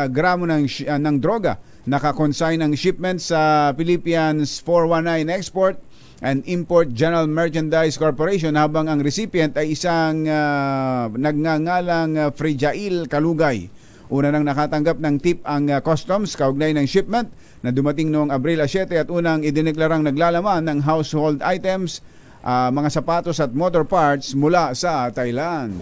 gramo ng droga. Nakakonsign ang shipment sa Philippines 419 Export and Import General Merchandise Corporation habang ang recipient ay isang nagngangalang Frijail Kalugay. Una nang nakatanggap ng tip ang customs kaugnay ng shipment na dumating noong Abril 7 at unang idineklarang naglalaman ng household items, mga sapatos at motor parts mula sa Thailand.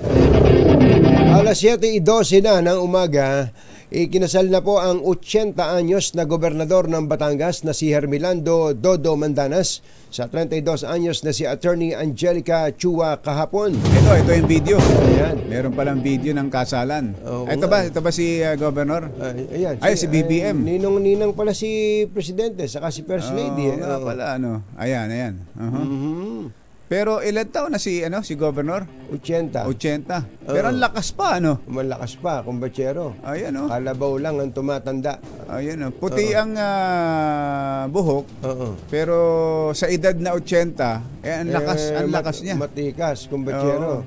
Alas 7:12 na ng umaga, ikinasal na po ang 80 anyos na gobernador ng Batangas na si Hermelando Dodo Mandanas sa 32 anyos na si Attorney Angelica Chua kahapon. Ito yung video. Ayan. Meron palang video ng kasalan. Ito ba si Governor? Ayan. Si BBM. Ninong pala si Presidente saka si First Lady. Pala Ayan. Pero ilan taon na si Governor? 80. Pero ang lakas pa, Malakas pa, kumbachero. Ayan, Kalabaw lang ang tumatanda. Ayan, puti ang buhok. Pero sa edad na 80, ang lakas niya. Matikas, kumbachero.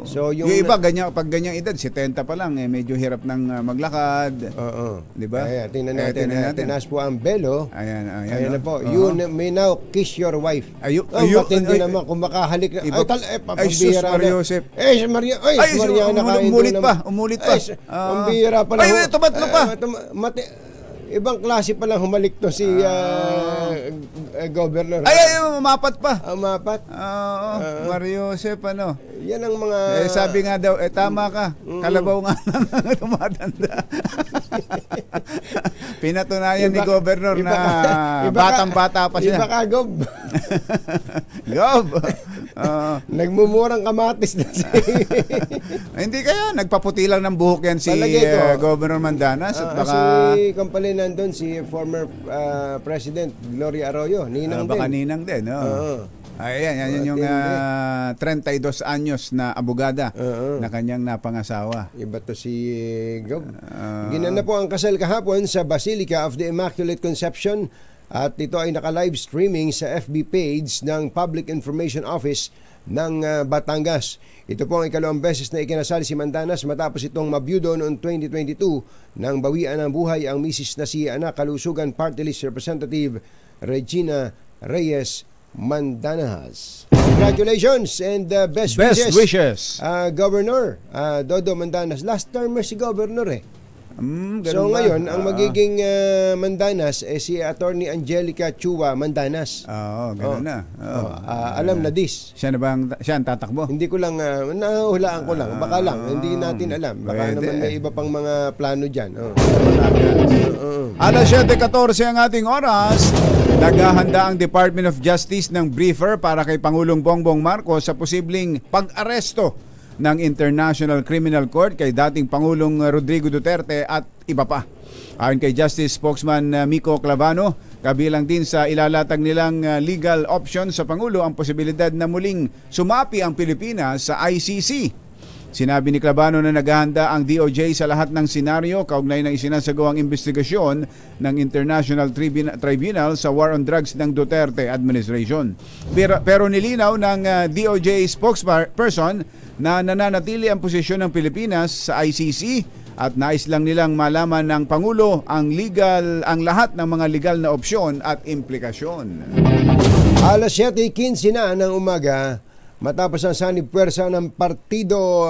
So yung iba pag ganyang edad, 70 pa lang medyo hirap ng maglakad. Di ba? Tingnan natin. Tinas po ang belo. Ayan na po. You may now kiss your wife. Matindi naman kung makahalik na. Ay, sus, Mario Joseph. Umulit pa. Pambihira pa lang. Ay, tumatlo pa. Ibang klase pa lang humalik to si Governor. Ay, umapat pa. Umapat? Mario Joseph, Yan ang mga... sabi nga daw, tama ka. Kalabaw nga lang tumatanda. Pinatunayan ni Governor na batang-bata pa siya. Iba ka, Gob. Gob. Nagmumurang kamatis na siya. Hindi kaya, nagpaputi lang ng buhok yan si Governor Mandanas. At baka... Si Kampalin nandun, si former President Gloria Arroyo. Ninang baka din. ninang din. Yan yung 32 anyos na abogada na kanyang napangasawa. Iba to si Gob. Ginanap po ang kasal kahapon sa Basilica of the Immaculate Conception at ito ay naka-live streaming sa FB page ng Public Information Office ng Batangas. Ito po ang ikalawang beses na ikinasal si Mandanas matapos itong mabiyudo noong 2022 nang bawian ng buhay ang misis na si Kalusugan Party List Representative Regina Reyes Mandanas. Congratulations and best wishes. Governor Dodo Mandanas. Last termer si Governor So ngayon, ang magiging Mandanas si Attorney Angelica Chua Mandanas. Gano'n na. Alam na this. Siya ang tatakbo? Hindi ko lang, nahulaan ko lang. Baka lang, hindi natin alam. Baka naman may iba pang mga plano dyan. Alas 7:14 ang ating oras. Naghahanda ang Department of Justice ng briefer para kay Pangulong Bongbong Marcos sa posibleng pag-aresto ng International Criminal Court kay dating Pangulong Rodrigo Duterte at iba pa. Ayon kay Justice Spokesman Miko Clavano, kabilang din sa ilalatag nilang legal option sa Pangulo ang posibilidad na muling sumapi ang Pilipinas sa ICC. Sinabi ni Clavano na naghahanda ang DOJ sa lahat ng senaryo kaugnay ng isinasagawang investigasyon ng International Tribunal sa War on Drugs ng Duterte administration. Pero nilinaw ng DOJ spokesperson na nananatili ang posisyon ng Pilipinas sa ICC at nais lang nilang malaman ng Pangulo ang lahat ng mga legal na opsyon at implikasyon. Alas 7:15 na ng umaga, matapos ang sanib puwersa ng Partido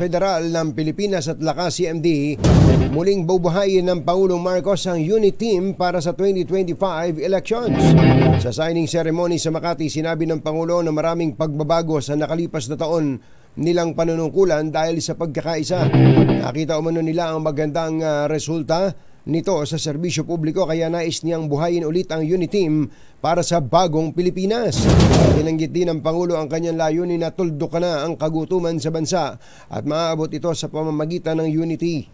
Federal ng Pilipinas at Lakas CMD, muling bubuhayin ng Pangulong Marcos ang unit team para sa 2025 elections. Sa signing ceremony sa Makati, sinabi ng Pangulo na maraming pagbabago sa nakalipas na taon nilang panunungkulan dahil sa pagkakaisa. Nakita umano nila ang magandang resulta nito sa serbisyo publiko, kaya nais niyang buhayin ulit ang unit team para sa bagong Pilipinas. Binanggit din ng Pangulo ang kanyang layunin na tuldukan na ang kagutuman sa bansa at maaabot ito sa pamamagitan ng unity.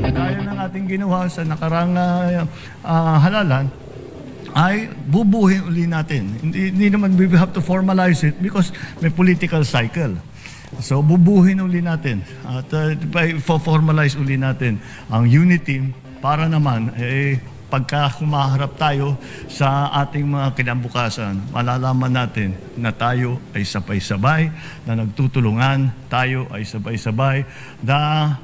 Gaya ng ating ginawa sa nakarang halalan, ay bubuhin uli natin. Hindi naman we have to formalize it because may political cycle. So bubuhin uli natin at formalize uli natin ang unit team para naman pagka humaharap tayo sa ating mga kinabukasan, malalaman natin na tayo ay sabay-sabay, na nagtutulungan, tayo ay sabay-sabay, na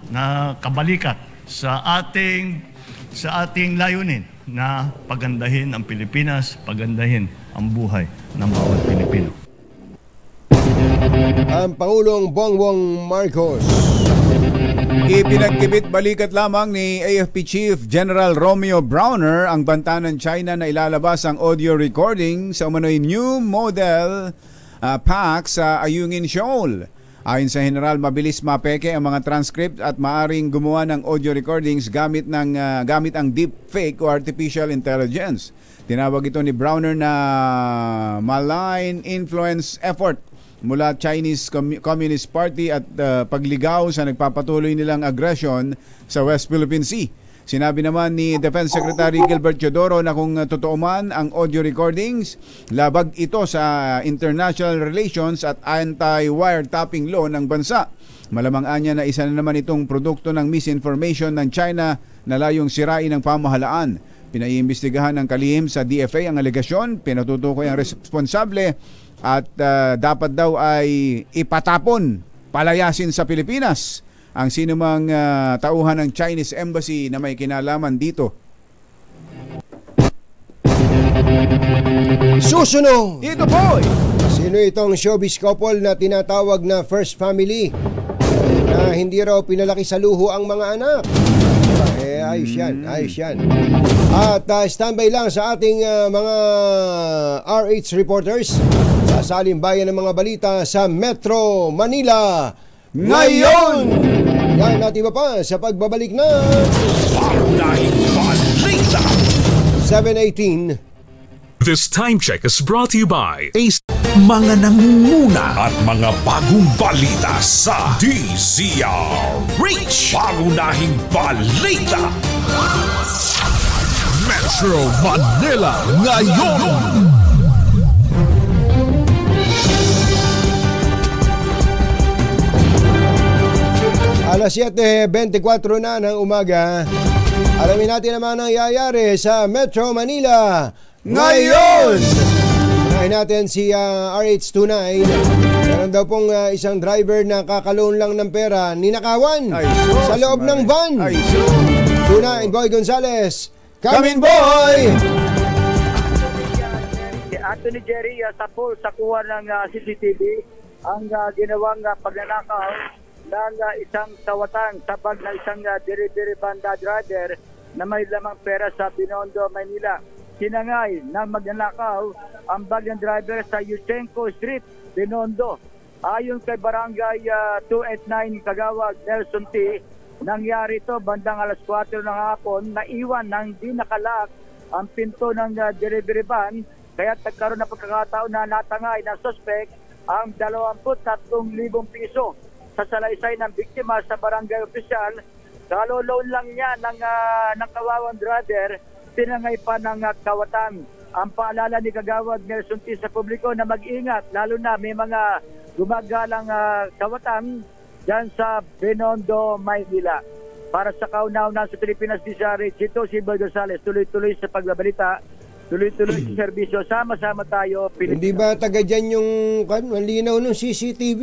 kabalikat sa ating layunin na pagandahin ang Pilipinas, pagandahin ang buhay ng bawat Pilipino. Ang Pangulong Bongbong Marcos. Ipinagkibit balikat lamang ni AFP Chief General Romeo Browner ang banta ng China na ilalabas ang audio recording sa umano'y new model pack sa Ayungin Shoal. Ayon sa General, mabilis mapeke ang mga transcript at maaring gumawa ng audio recordings gamit ang deepfake o artificial intelligence. Tinawag ito ni Browner na malign influence effort mula Chinese Communist Party at pagligaw sa nagpapatuloy nilang aggression sa West Philippine Sea. Sinabi naman ni Defense Secretary Gilbert Teodoro na kung totoo man ang audio recordings, labag ito sa international relations at anti-wiretapping law ng bansa. Malamang anya na isa na naman itong produkto ng misinformation ng China na layong sirain ng pamahalaan. Pinaiimbestigahan ng kalihim sa DFA ang alegasyon, pinatutukoy ang responsable at dapat daw ay ipatapon, palayasin sa Pilipinas ang sinumang tauhan ng Chinese Embassy na may kinalaman dito. Susunod! Ito po! Sino itong showbiz couple na tinatawag na first family na hindi raw pinalaki sa luho ang mga anak? Ayos yan. At standby lang sa ating mga RH reporters sa salimbayan ng mga balita sa Metro Manila ngayon! Yan natin pa sa pagbabalik na Paunahing Balita. 7:18. This time check is brought to you by Ace. Mga nangunguna at mga bagong balita sa DZRH. Paunahing Balita. Metro Manila ngayon. Alas 7:24 na ng umaga. Alamin natin naman ang nangyayari sa Metro Manila ngayon. Unahin natin si RH29. Meron daw pong isang driver na kakaloan lang ng pera, ninakawan sa loob ng van. 29, Boy Gonzales. Come in, boy! Anthony Jerry sa pool sa kuha ng CCTV ang ginawang pagnanakaw ng isang sawatan sa bag na isang diri-diri banda driver na may lamang pera sa Binondo, Manila. Sinangay na magnanakaw ang bag ng driver sa Yusenko Street, Binondo. Ayon kay Barangay 289 Kagawad Nelson T, nangyari ito bandang alas 4 ng hapon, naiwan ng di nakalak ang pinto ng delivery van, kaya nagkaroon na pagkakataon na natangay ng suspect ang 23,000 piso sa salaysay ng biktima sa barangay opisyal. Kaloloan lang niya ng kawawang driver, tinangay pa ng kawatan. Ang paalala ni Kagawad Nelson T sa publiko na mag-ingat, lalo na may mga gumagalang kawatan dyan sa Binondo, Maynila. Para sa kauna-una sa Pilipinas DZRH, ito si Boy Gonzales, tuloy-tuloy sa pagbabalita, tuloy-tuloy sa serbisyo, sama-sama tayo, Pilipinas. Hindi ba taga dyan yung malinaw ng CCTV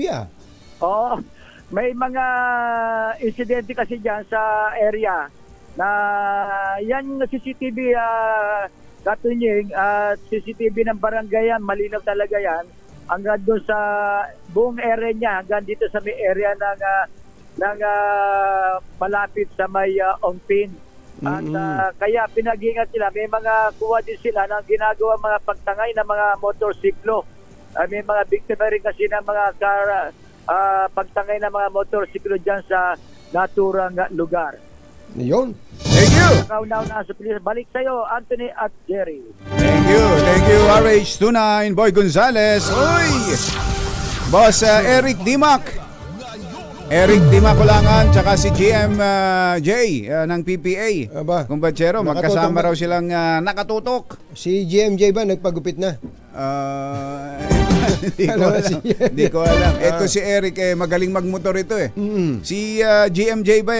Oo, may mga insidente kasi dyan sa area na yan CCTV katunying CCTV ng barangay yan, malinaw talaga yan hanggang doon sa buong area niya, hanggang dito sa may area ng malapit sa may Ongpin. At kaya pinag-ingat sila, may mga kuha din sila ng ginagawa mga pagtangay ng mga motorsiklo. May mga biktima rin kasi ng mga pagtangay ng mga motorsiklo dyan sa naturang lugar. Yun. Thank you. Balik sa'yo, Anthony at Jerry. Thank you, RH29, Boy Gonzales. Uy! Boss Eric Dimac. Eric Dimaculangan, tsaka si GMJ ng PPA. Kumbachero, magkasama raw silang nakatutok. Si GMJ ba nagpagupit na? Hindi ko alam. Ito si Eric, magaling magmotor ito eh. Si GMJ ba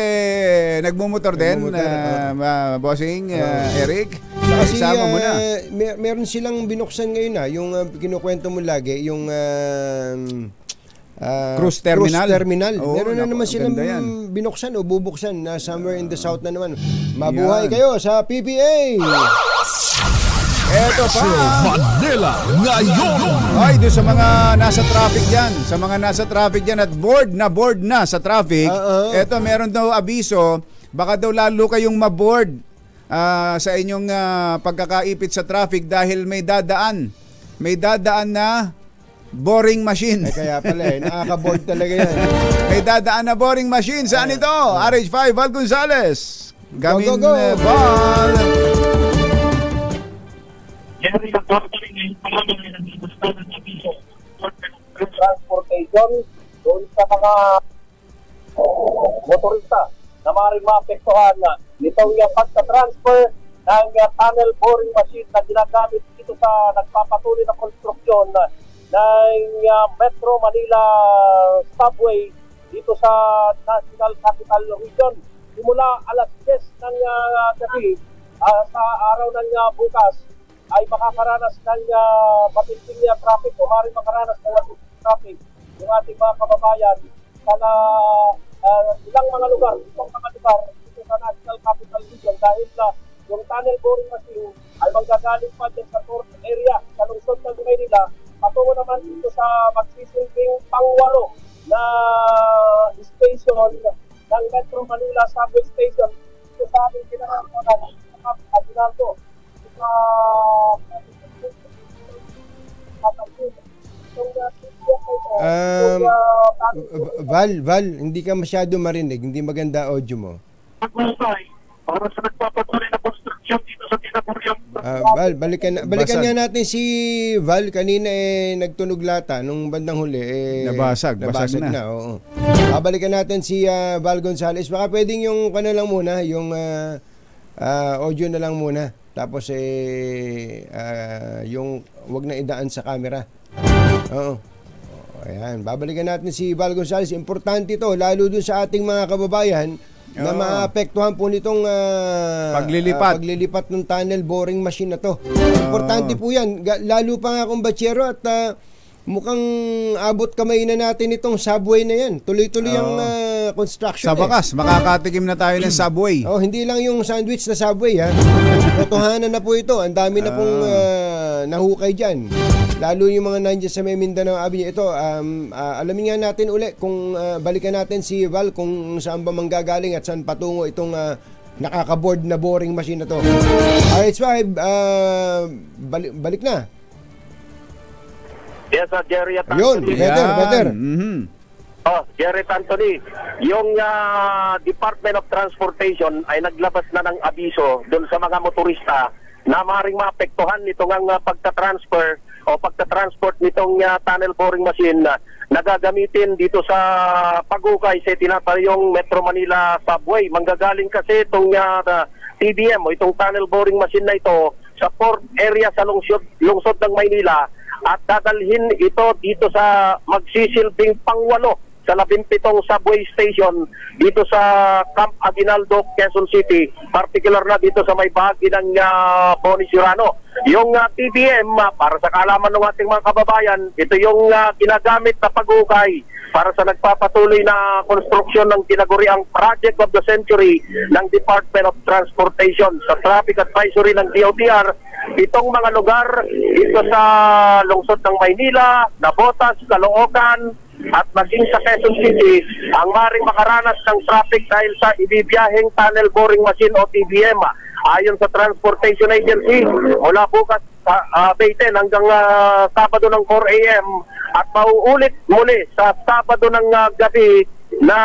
nagmumotor din? Bossing, Eric? Isama mo na. Meron silang binuksan ngayon yung kinukwento mo lagi, yung Cruise Terminal. Oh, meron na naman silang binuksan o bubuksan na somewhere in the south na naman. Mabuhay kayo sa PPA! Eto pa! Manila ngayon! Ay, doon sa mga nasa traffic dyan, sa mga nasa traffic dyan at board na sa traffic, eto meron daw abiso, baka daw lalo kayong maboard sa inyong pagkakaipit sa traffic dahil may dadaan na boring machine. Kaya pala nakaka-board talaga yan. May dadaan na boring machine. Saan ito? RH5 Val Gonzales. Gamin go. Val. Transportation doon sa mga motorista na maaaring maapektuhan nitong pagka-transfer ng tunnel boring machine na ginagamit dito sa nagpapatuloy na konstruksyon ng Metro Manila subway dito sa National Capital Region. Simula alas 10 ng gabi sa araw ng bukas ay makakaranas ng matinding traffic o maaaring makaranas ng matinding traffic yung ating mga kababayan sa ilang mga lugar, dito sa National Capital Region dahil yung tunnel boring machine ay manggagaling pa din sa North area sa lungsod ng Maynila patungo naman dito sa magsisilbing pangwalo na station ng Metro Manila Subway Station dito sa ating kinaranasan at Ginaldo. Val, hindi ka masyado marinig, hindi maganda audio mo. Para sa nagpapatuloy na construction dito sa Tinaburyang. Val, balikan nga natin si Val. Kanina nagtunog lata nung bandang huli. Nabasag na. Oo. Balikan natin si Val Gonzales. Baka pwedeng yung lang muna, yung audio na lang muna. Tapos yung wag na idaan sa camera. Oo. Ayan, babalikan natin si Val Gonzales. Importante ito, lalo dun sa ating mga kababayan na maapektuhan po nitong paglilipat ng tunnel boring machine na to. Importante po yan. Lalo pa nga kung batsero at mukhang abot kamay na natin itong subway na yan. Tuloy-tuloy ang construction. Sa bakas, makakatikim na tayo ng subway. Hindi lang yung sandwich na subway. Totohanan na po ito. Ang dami na pong nahukay dyan. Lalo yung mga nandiyan sa Mindanao Avenue. Ito, alamin nga natin uli kung balikan natin si Val kung saan ba manggagaling at saan patungo itong nakaka-board na boring machine na to. RH5, balik na. Yes, Jerry at Anthony. Yun, better. Jerry at Anthony, yung Department of Transportation ay naglabas na ng abiso doon sa mga motorista na maaaring maapektuhan nitong pagta-transfer o pagta-transport nitong tunnel boring machine na gagamitin dito sa paghukay sa tinatayong Metro Manila subway. Manggagaling kasi itong TBM o itong tunnel boring machine na ito sa port area sa lungsod ng Maynila at dadalhin ito dito sa magsisilbing pangwalo sa 17 subway station dito sa Camp Aguinaldo, Quezon City, particular na dito sa may bahagi ng Boni Cirano. Yung TBM, para sa kaalaman ng ating mga kababayan, ito yung ginagamit na paghukay para sa nagpapatuloy na konstruksyon ng tinaguriang Project of the Century ng Department of Transportation sa Traffic Advisory ng DOTR. Itong mga lugar dito sa lungsod ng Maynila, Navotas, Caloocan, at maging sa Quezon City ang maring makaranas ng traffic dahil sa ibibiyaheng tunnel boring machine o TBM. Ayon sa Transportation Agency, mula bukas 20 hanggang Sabado ng 4 a.m. at mauulit muli sa Sabado ng gabi na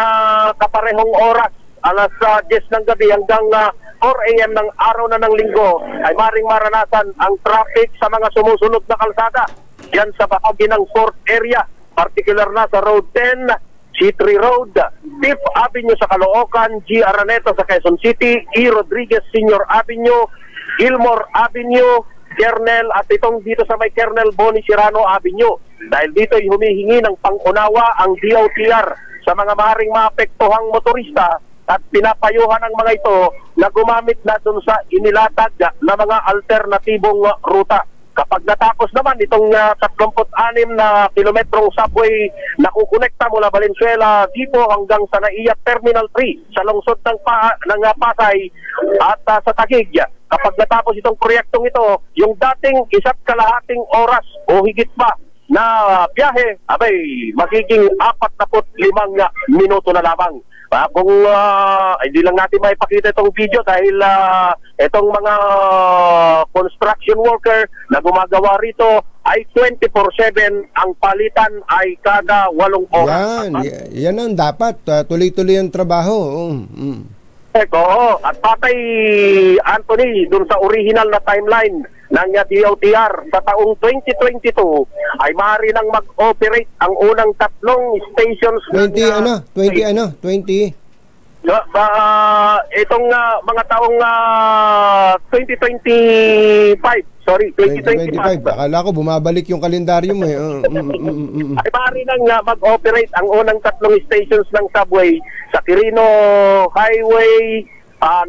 kaparehong oras, alas 10 ng gabi hanggang 4 a.m. ng araw na ng linggo ay maring maranasan ang traffic sa mga sumusunod na kalsada. Yan sa bahagi ng 4th area, particular na sa Road 10, C3 Road, Fifth Avenue sa Caloocan, G. Araneta sa Quezon City, E. Rodriguez Senior Avenue, Gilmore Avenue, Kernel, at itong dito sa may Kernel Boni Cirano Avenue. Dahil dito ay humihingi ng pangunawa ang DOTR sa mga maaaring maapektuhang motorista at pinapayuhan ang mga ito na gumamit na dun sa inilatag na mga alternatibong ruta. Kapag natapos naman itong 36 na kilometrong subway na kukonekta mula Valenzuela dito hanggang sa Naiya Terminal 3 sa lungsod ng Pasay at sa Taguig. Kapag natapos itong proyektong ito, yung dating 1.5 oras o higit pa na biyahe, magiging 45 minuto na lamang. Kung hindi lang natin maipakita itong video dahil itong mga construction worker na gumagawa rito ay 24/7, ang palitan ay kada 8 oras. Yan ang dapat, tuloy-tuloy ang trabaho. Oo, at Tatay Anthony, dun sa original na timeline ng DOTR sa taong 2022 ay maaari nang mag-operate ang unang 3 stations 20 itong mga taong 2025. Sorry, 2025. Akala ko bumabalik yung kalendaryo mo eh. Ay maaari nang mag-operate ang unang 3 stations ng subway sa Quirino Highway,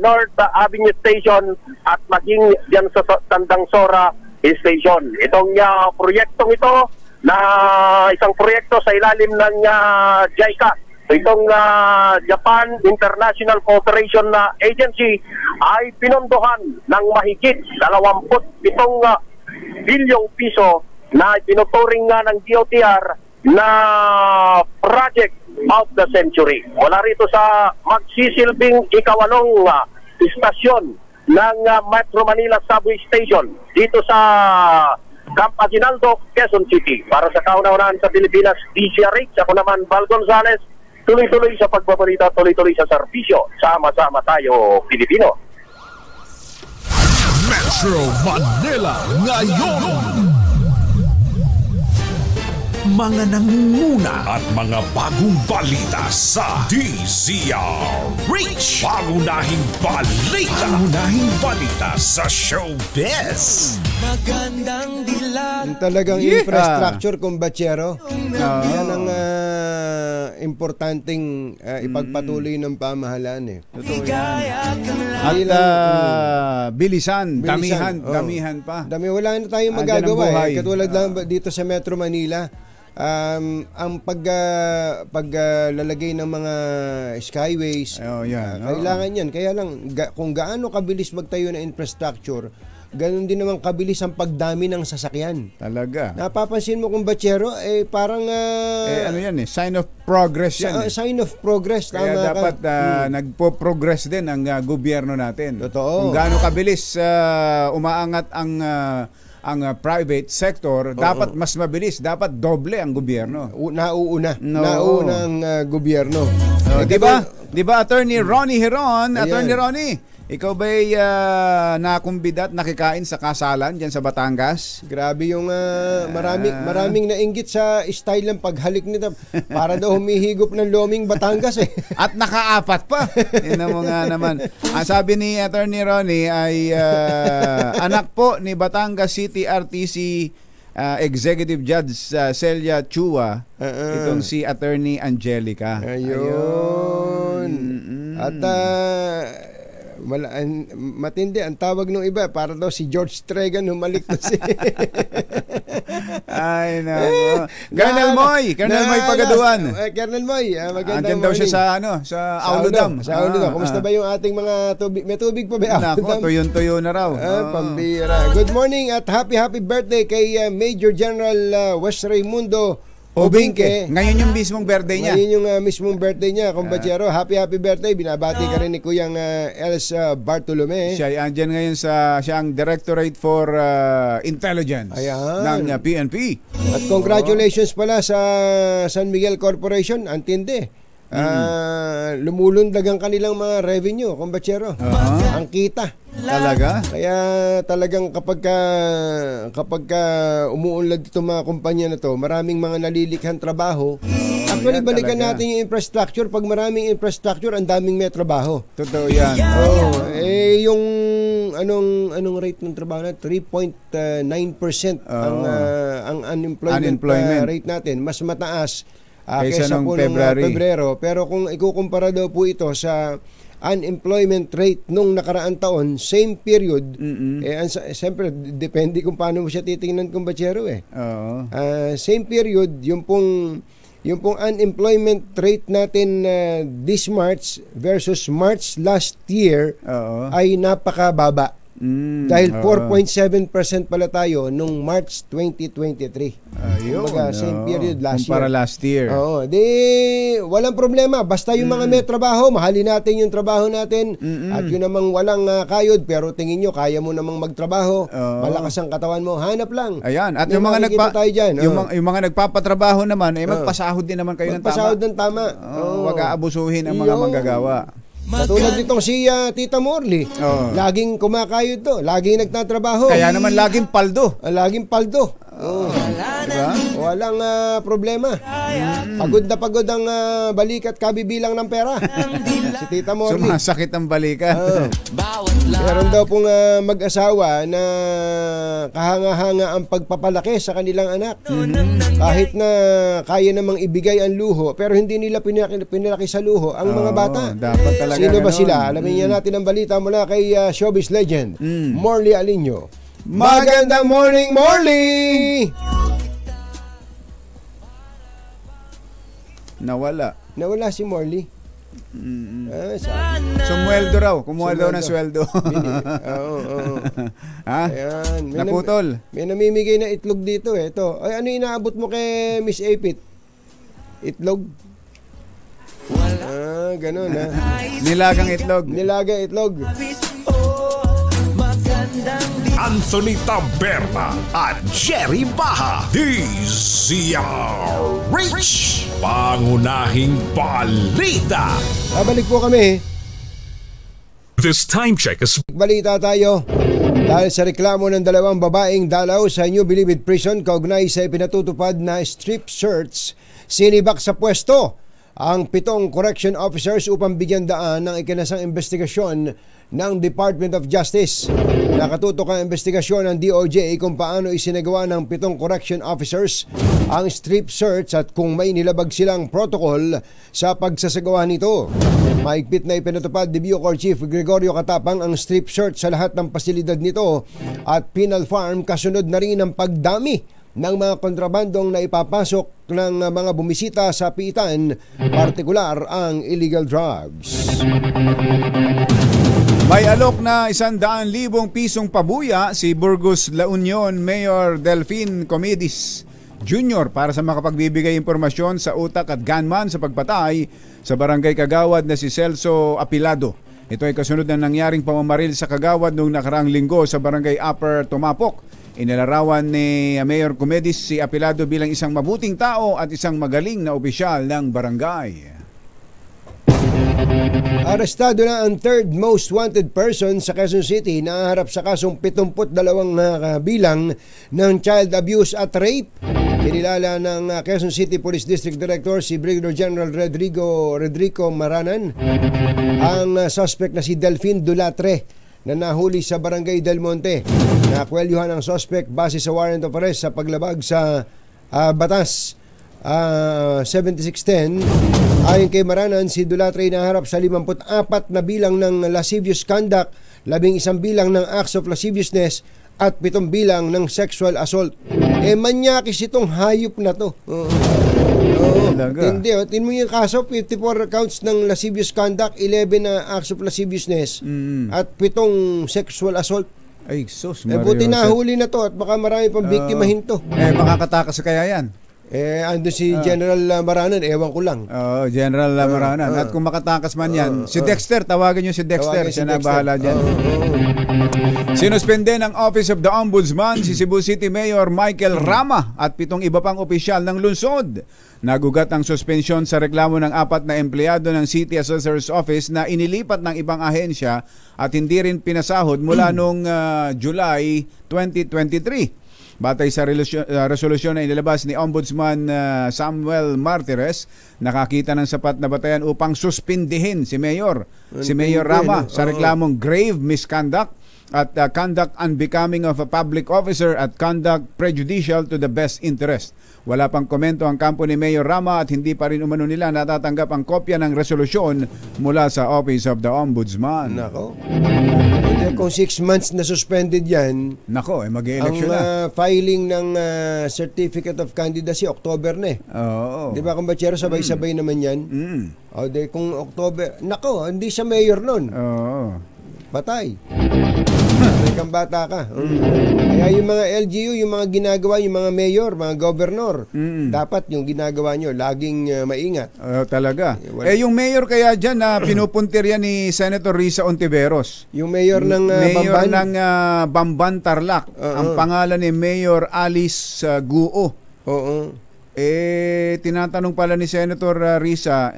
North Avenue Station at maging diyan sa Tandang Sora Station. Itong proyektong ito na isang proyekto sa ilalim ng JICA, itong Japan International Cooperation Agency, ay pinondohan ng mahigit 27 bilyong piso na pinuturing nga ng DOTR na Project of the Century. Wala rito sa magsisilbing ikawalong istasyon ng Metro Manila Subway Station dito sa Camp Aguinaldo, Quezon City. Para sa kauna-unahan sa Pilipinas, DZRH, ako naman Val Gonzales, tuloy-tuloy sa pagbabalita, tuloy-tuloy sa serbisyo. Sama-sama tayo, Pilipino. Metro Manila ngayon. Mga nangunguna at mga bagong balita sa DZRH. Pangunahing balita sa showbiz. Magandang dilag. Yung talagang infrastructure, kumbachero. Yan ang importanteng ipagpatuloy ng pamahalaan eh. Totoo yan. At bilisan, damihan pa. Wala na tayong magagawa eh. Katulad lang dito sa Metro Manila, ang paglalagay ng mga skyways, kailangan yan. Kaya lang, kung gaano kabilis magtayo ng infrastructure, ganun din naman kabilis ang pagdami ng sasakyan. Talaga. Napapansin mo kung batsero, parang ano yan sign of progress yan. Sign of progress. Kaya tama dapat nagpo-progress din ang gobyerno natin. Totoo. Kung gaano kabilis umaangat ang private sector, dapat mas mabilis, dapat doble ang gobyerno. Nauna ang gobyerno. Di ba Attorney Ronnie Heron? Attorney Ronnie, ikaw ba'y nakumbida at nakikain sa kasalan dyan sa Batangas? Grabe yung maraming nainggit sa style ng paghalik nito. Para daw humihigop ng loming Batangas eh. At nakaapat pa. Yun mo nga naman. Sabi ni Attorney Ronnie ay anak po ni Batangas City RTC Executive Judge Celia Chua, itong si Attorney Angelica. Ayun. At matindi ang tawag ng iba, para daw si George Tregan humalik to si ay nako. Colonel Moy Pagaduan. Colonel Moy, magandang andyan daw siya sa Aulo Dam. Sa Aulo Dam. Kumusta ba yung ating mga tubig? May tubig pa ba? Nako, tuyon-tuyo na raw. Pambira. Good morning at happy birthday kay Major General Wes Raimundo Obinque. Ngayon yung mismong birthday niya. Ngayon yung mismong birthday niya, kumpatsero. Happy birthday. Binabati ka rin ni Kuyang Els Bartolome. Siya andyan ngayon siya ang Directorate for Intelligence ng PNP. At congratulations pala sa San Miguel Corporation. Antindi. Lumulundag ang kanilang mga revenue, kumpatsero. Ang kita. Talaga? Kaya talagang kapag umuunlad itong mga kumpanya na to, maraming mga nalilikhang trabaho. Actually, balikan natin yung infrastructure. Pag maraming infrastructure, ang daming may trabaho. Totoo yan. Yung anong rate ng trabaho na 3.9% ang unemployment rate natin. Mas mataas kaysa po ng Pebrero. Pero kung ikukumpara daw po ito sa unemployment rate nung nakaraang taon, same period, siyempre, depende kung paano mo siya titingnan, kumbatsero same period, yung pong unemployment rate natin this March versus March last year ay napakababa. Dahil 4.7% pala tayo nung March 2023. Kumbaga, same period last year. Walang problema. Basta yung mga may trabaho, mahalin natin yung trabaho natin. At yun namang walang kayod, pero tingin nyo, kaya mo namang magtrabaho, malakas ang katawan mo, hanap lang. Ayan. At yung mga nagpapatrabaho naman, magpasahod din naman kayo ng tama. Magpasahod ng tama. Wag aabusuhin ang mga manggagawa. Katulad nitong si Tita Morley. Laging kumakayod to. Laging nagtatrabaho. Kaya naman laging paldo. Laging paldo. Diba? Walang problema. Pagod na pagod ang balikat kabibilang ng pera. Si Tita Morley. Sumasakit ang balikat. Meron daw pong mag-asawa na kahanga-hanga ang pagpapalaki sa kanilang anak. Kahit na kaya namang ibigay ang luho, pero hindi nila pinalaki sa luho ang mga bata. Dapat talaga sino ba sila? Alamin niya natin ang balita mula kay showbiz legend, Morley Alinio. Magandang morning, Morley! Nawala si Morley. Sumweldo raw. Kumuha daw ng sweldo. Ayan. Naputol. May namimigay na itlog dito. Ito. Ay, ano inaabot mo kay Miss Apit? Itlog? Ganun Nilagang itlog. Nilagang itlog. Anthony Taberna at Jerry Baha, DZRH, pangunahing balita. Babalik po kami. This time check is... Balita tayo. Dahil sa reklamo ng dalawang babaeng dalaw sa New Bilibid Prison kaugnay sa pinatutupad na strip search, sinibak sa pwesto ang 7 correction officers upang bigyan daan ng ikinasang investigasyon ng Department of Justice. Nakatutok ang investigasyon ng DOJ kung paano isinagawa ng 7 correction officers ang strip search at kung may nilabag silang protocol sa pagsasagawa nito. Mahigpit na ipinatupad ni Bucor Chief Gregorio Katapang ang strip search sa lahat ng pasilidad nito at penal farm, kasunod na rin ang pagdami ng mga kontrabandong na ipapasok ng mga bumisita sa piitan, partikular ang illegal drugs. May alok na 100,000 pisong pabuya si Burgos La Union Mayor Delfin Comedis Jr. para sa makapagbibigay impormasyon sa utak at gunman sa pagpatay sa barangay Kagawad na si Celso Apilado. Ito ay kasunod na nangyaring pamamaril sa Kagawad noong nakaraang linggo sa barangay Upper Tumapok. Inilarawan ni Mayor Comedis si Apilado bilang isang mabuting tao at isang magaling na opisyal ng barangay. Arestado na ang third most wanted person sa Quezon City na harap sa kasong 72 bilang ng child abuse at rape. Kinilala ng Quezon City Police District Director si Brigadier General Rodrigo Maranan ang suspect na si Delfin Dulatre na nahuli sa Barangay Del Monte. Nakwelyuhan ang suspect base sa warrant of arrest sa paglabag sa batas 7610. Ayon kay Maranan, si Dulatre naharap sa 54 na bilang ng lascivious conduct, 11 bilang ng acts of lasciviousness at 7 bilang ng sexual assault. Manyakis itong hayop na to. Hindi, tin mo yung kaso, 54 counts ng lascivious conduct, 11 na acts of lasciviousness at 7 sexual assault. Ay, sus, buti nahuli na to at baka marami pang biktimahin to. Makakatakas kaya yan? Ando si General Maranan, ewan ko lang. General Maranan. At kung makatakas man yan, si Dexter, tawagin nyo si Dexter. Siya na bahala dyan. Sinuspende ng Office of the Ombudsman si Cebu City Mayor Michael Rama at 7 iba pang opisyal ng lungsod. Nagugat ang suspensyon sa reklamo ng 4 na empleyado ng City Assessor's Office na inilipat ng ibang ahensya at hindi rin pinasahod mula noong July 2023. Batay sa resolusyon na inilabas ni Ombudsman Samuel Martires, nakakita ng sapat na batayan upang suspindihin si Mayor Rama sa reklamong grave misconduct at conduct unbecoming of a public officer at conduct prejudicial to the best interest. Wala pang komento ang kampo ni Mayor Rama at hindi pa rin umano nila natatanggap ang kopya ng resolusyon mula sa Office of the Ombudsman. Nako. Kung 6 months na suspended yan, mag-e-election na. Ang filing ng Certificate of Candidacy, October na Di ba, kumbachero, sabay-sabay naman yan? Kung October, hindi siya mayor nun. Patay. Kang bata ka. Kaya yung mga LGU, yung mga ginagawa, yung mga mayor, mga governor, dapat yung ginagawa nyo, laging maingat. Talaga. Yung mayor kaya dyan na pinupuntir yan ni Senator Risa Ontiveros. Yung mayor ng Bamban? Ng Bamban, Tarlac. Ang pangalan ni Mayor Alice Guo. Tinatanong pala ni Senator Risa,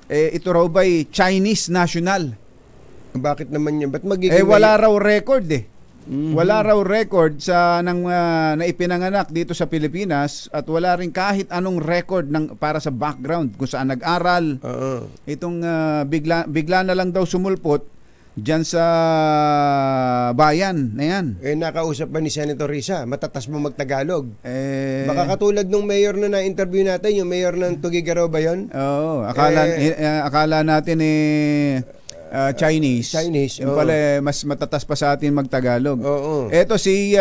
ito raw ba'y Chinese national? Bakit naman yan? Ba't magiging wala raw record Wala raw record sa na ipinanganak dito sa Pilipinas at wala rin kahit anong record para sa background kung saan nag-aral. Itong bigla na lang daw sumulpot diyan sa bayan na yan. Nakausap ba ni Senator Risa? Matatas mo magtagalog. Baka katulad nung mayor na na-interview natin, yung mayor ng Tugigaraw ba yun? Akala natin Chinese. Yung pala mas matatas pa sa atin magtagalog. Ito si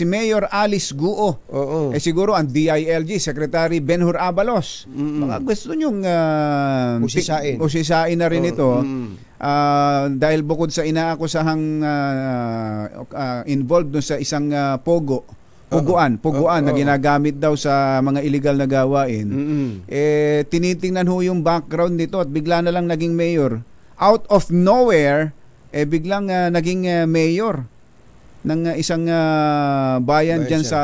Mayor Alice Guo. Siguro ang DILG Secretary Benhur Abalos. Baka gusto nyong usisain na rin ito. Dahil bukod sa inaakusahang involved dun sa isang puguan na ginagamit daw sa mga illegal na gawain. Tinitingnan ho yung background nito at bigla na lang naging mayor. Out of nowhere, biglang naging mayor ng isang bayan dyan sa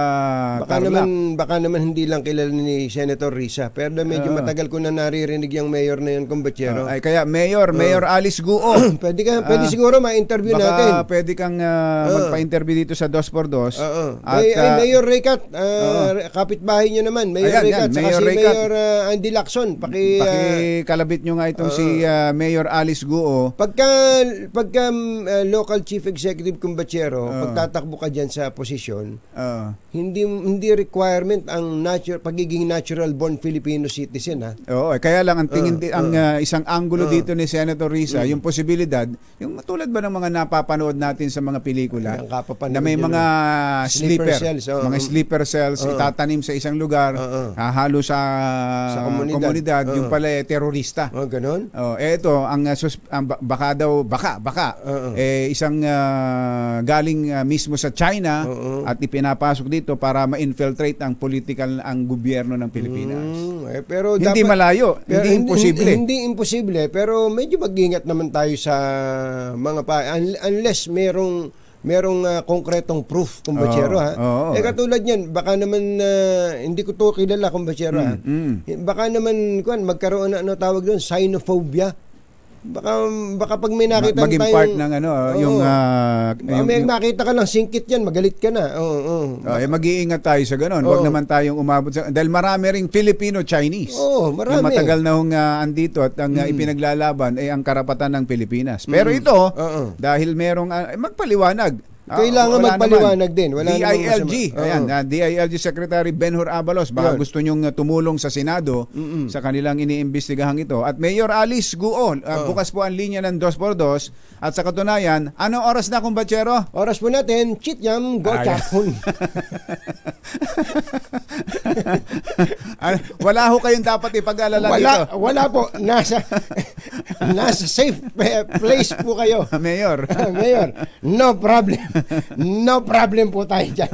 Tarlac. Baka naman hindi lang kilala ni Senator Risa, pero medyo matagal ko na naririnig yung mayor na yun, kumbachero. Kaya Mayor Alice Guo. pwede siguro ma-interview natin. Pwede kang magpa-interview dito sa 2x2. Mayor Recat, kapitbahay nyo naman. Mayor Recat, saka si Mayor Andy Lacson. Pakikalabit nyo nga itong si Mayor Alice Guo. Pagka local chief executive, kumbachero, pagtatakbo ka dyan sa posisyon, hindi requirement ang pagiging natural born Filipino citizen. Kaya lang ang tingin ang isang angulo dito ni Senator Risa, yung posibilidad, yung tulad ba ng mga napapanood natin sa mga pelikula na may mga sleeper cells itatanim sa isang lugar, hahalo sa komunidad, yung pala terorista. Ganon? Ito baka isang galing mismo sa China at ipinapasok dito para ma-infiltrate ang gobyerno ng Pilipinas. Pero hindi malayo, hindi imposible. Hindi imposible, pero medyo mag-ingat naman tayo sa mga unless merong konkretong proof, kumbachero. Katulad yan, baka naman hindi ko to kilala, kumbachero. Baka naman magkaroon na tawag doon, xenophobia. Baka pag may nakita maging tayong part ng ano, yung may makita ka lang singkit yan, magalit ka na. Mag-iingat tayo sa ganun. Huwag naman tayong umabot sa, dahil marami ring Filipino-Chinese. Marami. Yung matagal na hong andito at ang ipinaglalaban ay ang karapatan ng Pilipinas. Pero ito, dahil merong magpaliwanag. Kailangan magpaliwanag din. Wala DILG. Ayan, DILG Secretary Benhur Abalos. Baka gusto nyong tumulong sa Senado sa kanilang iniimbestigahang ito. At Mayor Alice Guo, bukas po ang linya ng 2x2. At sa katunayan, anong oras na, kumbatsero? Oras po natin, Chityam Gochapon. Wala ho kayong dapat ipag-alala dito. Wala po. Nasa safe place po kayo. Mayor. Mayor, no problem. No problem po tayo dyan.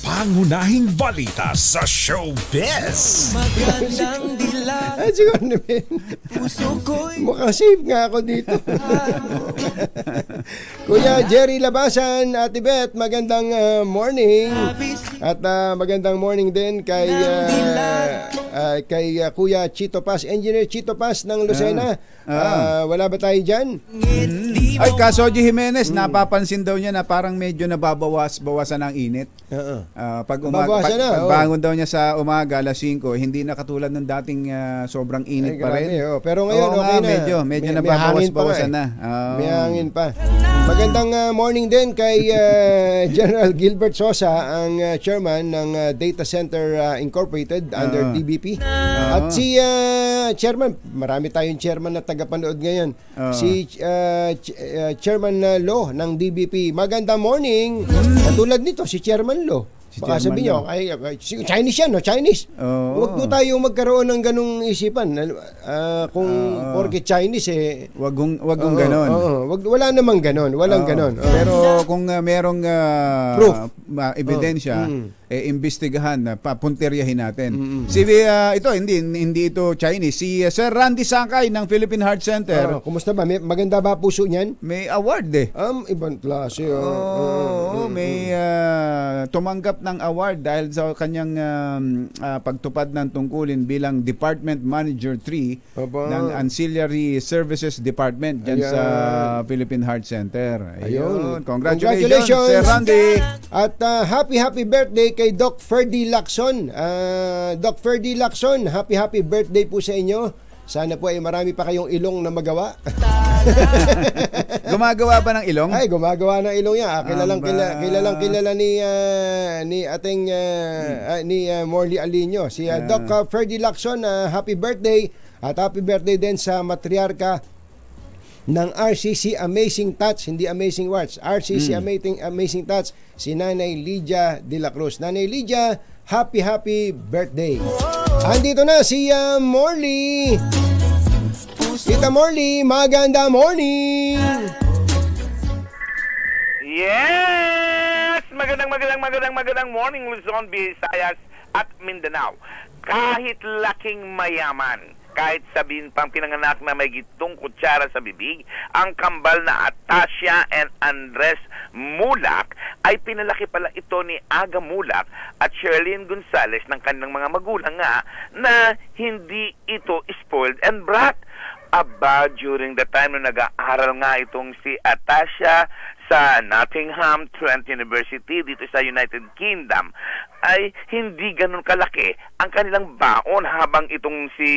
Pangunahing balita sa showbiz. Magandang dilag. Ay, siguro naman. Mukhang safe nga ako dito. Kuya Jerry Labasan, Ate Beth, magandang morning. At magandang morning din kay Kuya Chito Paz, Engineer Chito Paz ng Lucena. Wala ba tayo dyan? Ay, Kasoji Jimenez, napapansin daw niya na parang medyo nababawasan ang init. Pagbangon daw niya sa umaga, alas 5, hindi na katulad ng dating sobrang init pa rin. Pero ngayon, okay na. Medyo nababawasan na. May hangin pa. Magandang morning din kay General Gilbert Sosa, ang chairman ng Data Center Incorporated under DBP. At si chairman, marami tayong chairman na tagapanood ngayon. Si Chairman Lo ng DBP. Magandang morning. Katulad nito, si Chairman Lo. Baka sabihin nyo, Chinese yan, no? Chinese. Huwag po tayo magkaroon ng ganung isipan. Kung porke Chinese, wag kong ganon. Wala namang ganon. Walang ganon. Pero kung merong proof, ebidensya, imbestigahan, papunteryahin natin. Ito, hindi ito Chinese. Si Sir Randy Sakay ng Philippine Heart Center. Kumusta ba? Maganda ba puso niyan? May award Ibang klase. May tumanggap ng award dahil sa kanyang pagtupad ng tungkulin bilang Department Manager 3 ng Ancillary Services Department dyan sa Philippine Heart Center. Ayun. Congratulations, Sir Randy. At happy birthday kay Doc Ferdy Lacson. Doc Ferdy Lacson, happy birthday po sa inyo. Sana po ay marami pa kayong ilong na magawa. Gumagawa ba ng ilong? Ay, gumagawa ng ilong yan. Kilala ni ating ni Morley Alinio. Si Doc Ferdy Lacson, happy birthday. At happy birthday din sa matriarka ng RCC Amazing Touch, hindi Amazing Words. RCC Amazing Touch, si Nanay Lydia de la Cruz. Nanay Lydia, happy birthday. Andito na si Morley. Tita Morley, maganda morning. Yes! Magandang morning, Luzon, Visayas at Mindanao. Kahit laking mayaman, kahit sabihin pang pinanganak na may gitong kutsara sa bibig, ang kambal na Atasia and Andres Mulak ay pinalaki pala ito ni Aga Mulak at Sherlyn Gonzales ng kanilang mga magulang nga na hindi ito spoiled and brat. Aba, during the time na nag-aaral nga itong si Atasia sa Nottingham Trent University dito sa United Kingdom, ay hindi ganun kalaki ang kanilang baon, habang itong si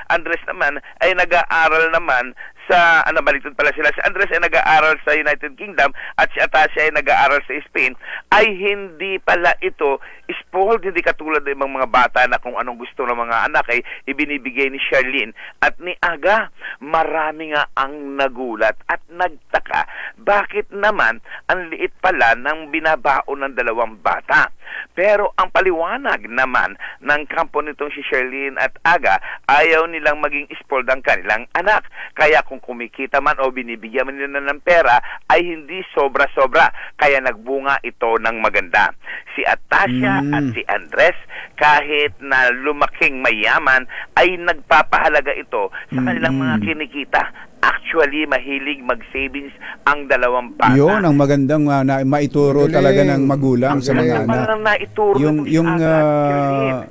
Andres naman ay nag-aaral naman sa, baliktad pala sila, si Andres ay nag-aaral sa United Kingdom at si Atasia ay nag-aaral sa Spain, ay hindi pala ito spoiled, hindi katulad ng mga bata na kung anong gusto ng mga anak ay ibinibigay ni Sherlyn at ni Aga. Marami nga ang nagulat at nagtaka, bakit naman ang liit pala ng binabaon ng dalawang bata. Pero ang paliwanag naman ng kampo nitong si Sherlyn at Aga, ayaw nilang maging spoiled ang kanilang anak. Kaya kung kumikita man o binibigyan man nila ng pera, ay hindi sobra-sobra. Kaya nagbunga ito ng maganda. Si Atasia at si Andres, kahit na lumaking mayaman, ay nagpapahalaga ito sa kanilang mga kinikita. actually mahilig mag-savings ang dalawang bata. Yun ang magandang maituro talaga ng magulang sa mga anak.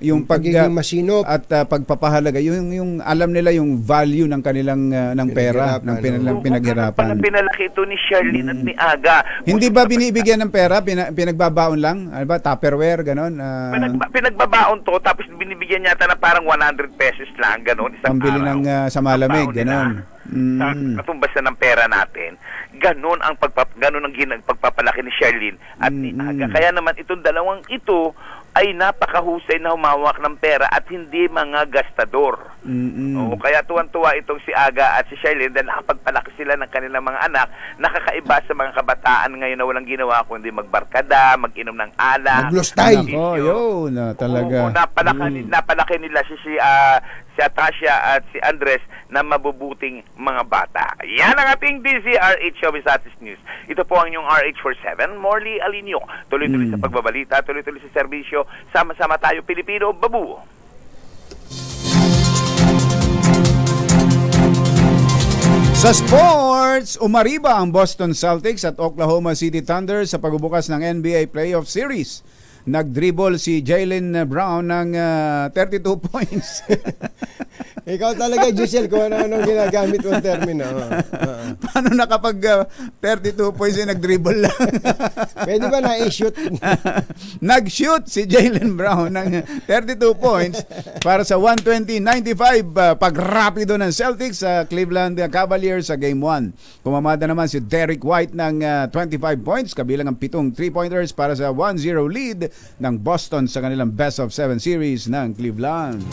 Yung pagiging masinop at pagpapahalaga, yung alam nila yung value ng kanilang ng pera, ng pinaghirapan. Pinalaki ito ni Sherlyn at ni Aga. Hindi ba binibigyan ng pera? Pinagbabaon lang? Ano ba? Tupperware, ganon? Pinagbabaon to, tapos binibigyan yata na parang 100 pesos lang, ganon. Pambili ng sa malamig, ganon. Katumbas na ng pera natin. Ganon ang pagpapalaki ni Sherlyn at ni Aga. Kaya naman itong dalawang ito ay napakahusay na humawak ng pera at hindi mga gastador. Kaya tuwan-tuwa itong si Aga at si Sherlyn dahil nakapagpalaki sila ng kanilang mga anak. Nakakaiba sa mga kabataan ngayon na walang ginawa kundi magbarkada, mag-inom ng alak, maglustay. Talaga. Napalaki nila si Atasha at si Andres na mabubuting mga bata. Yan ang ating DZRH Showbiz Artist News. Ito po ang inyong RH47, Morley Alinio. Tuloy-tuloy sa pagbabalita, tuloy-tuloy sa serbisyo. Sama-sama tayo, Pilipino, babu! Sa sports, umariba ang Boston Celtics at Oklahoma City Thunder sa pagbubukas ng NBA Playoff Series. Nag-dribble si Jaylen Brown ng 32 points. Ikaw talaga, Giselle, kung ano ginagamit mong termino. Paano nakapag 32 points yung nag-dribble lang? Pwede ba na-shoot? Nag-shoot si Jaylen Brown ng 32 points para sa 120-95 pag-rapido ng Celtics sa Cleveland Cavaliers sa Game 1. Kumamada naman si Derrick White ng 25 points, kabilang ang 7 3-pointers para sa 1-0 lead ng Boston sa kanilang best of 7 series ng Cleveland.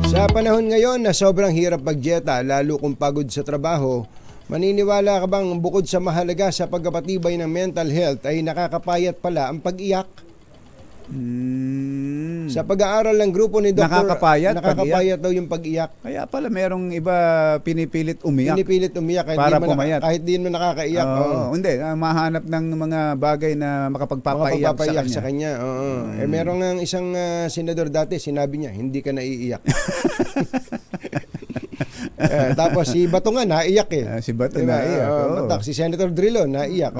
Sa panahon ngayon na sobrang hirap magjeta, lalo kung pagod sa trabaho, maniniwala ka bang bukod sa mahalaga sa pagpapatibay ng mental health ay nakakapayat pala ang pag-iyak? Sa pag-aaral ng grupo ni Dr. Nakakapayat daw yung pag-iyak. Kaya pala merong iba pinipilit umiyak. Para pumayat. Kahit di mo nakakaiyak. Hindi, mahanap ng mga bagay na makapagpapaiyak sa kanya. Merong ang isang senador dati, sinabi niya, hindi ka naiiyak. Tapos si Bato nga naiyak si Bato naiyak. Si Senator Drilon naiyak.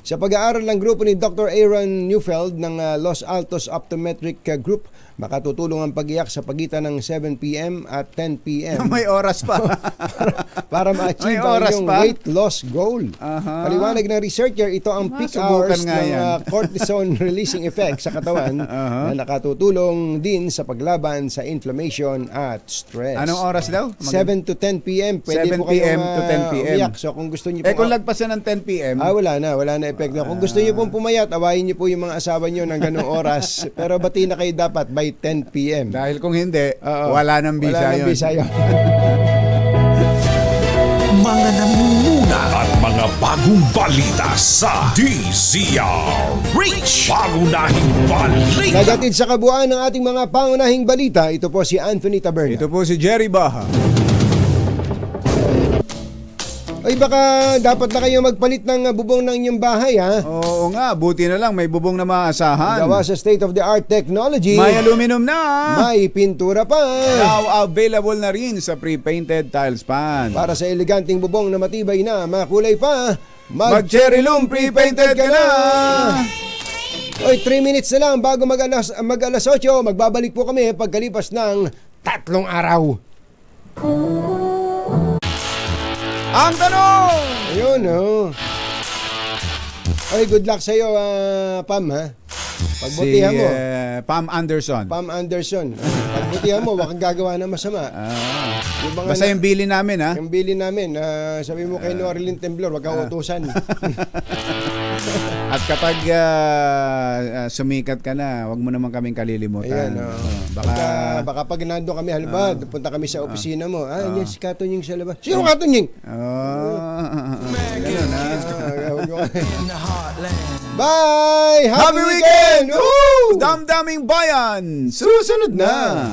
Sa pag-aaral ng grupo ni Dr. Aaron Neufeld ng Los Altos Optometric Group, makatutulong ang pag-iyak sa pagitan ng 7 p.m. at 10 p.m. May oras pa. para ma-achieve ang iyong weight loss goal. Paliwanag ng researcher, ito ang peak hours ng cortisone releasing effect sa katawan na nakatutulong din sa paglaban sa inflammation at stress. Anong oras daw? 7 to 10 p.m. Pwede 7 po kayong to 10 p.m. umiyak. So kung gusto niyo po kung lagpasan ng 10 p.m. wala na epekto. Kung gusto niyo pong pumayat, awayin niyo po yung mga asawa niyo ng ganung oras. Pero bati na kayo dapat by 10 p.m. Dahil kung hindi, wala nang bisa yun. Mga nangunguna at mga bagong balita sa DZRH. Pangunahing balita. Nagatid sa kabuuan ng ating mga pangunahing balita, ito po si Anthony Taberna. Ito po si Jerry Baha. Ay baka dapat na kayo magpalit ng bubong ng inyong bahay, ha? Oo nga, buti na lang may bubong na maasahan. Gawa sa state-of-the-art technology. May aluminum na. May pintura pa. Now available na rin sa pre-painted tiles pan. Para sa eleganting bubong na matibay na, makulay pa, mag-Cherry Loom pre-painted ka na. Oy, 3 minutes na lang bago mag-alas 8, magbabalik po kami pagkalipas ng 3 araw. Ang tanong! Ayun, Ay, good luck sa'yo, Pam, ha? Pagbutihan mo. Pam Anderson. Pagbutihan mo, wag kang gagawa ng masama. Basta yung bili namin, ha? Yung bili namin, sabi mo kay Norilyn Temblor, wag kang utusan. At kapag sumikat ka na, wag mo naman kaming kalilimutan. Ayan, baka pag nando kami, halimbawa, punta kami sa opisina mo. Yan si Katunying sa labas. Sino Katunying? Ganun, ha? Bye! Happy weekend! Damdaming bayan! Susunod na!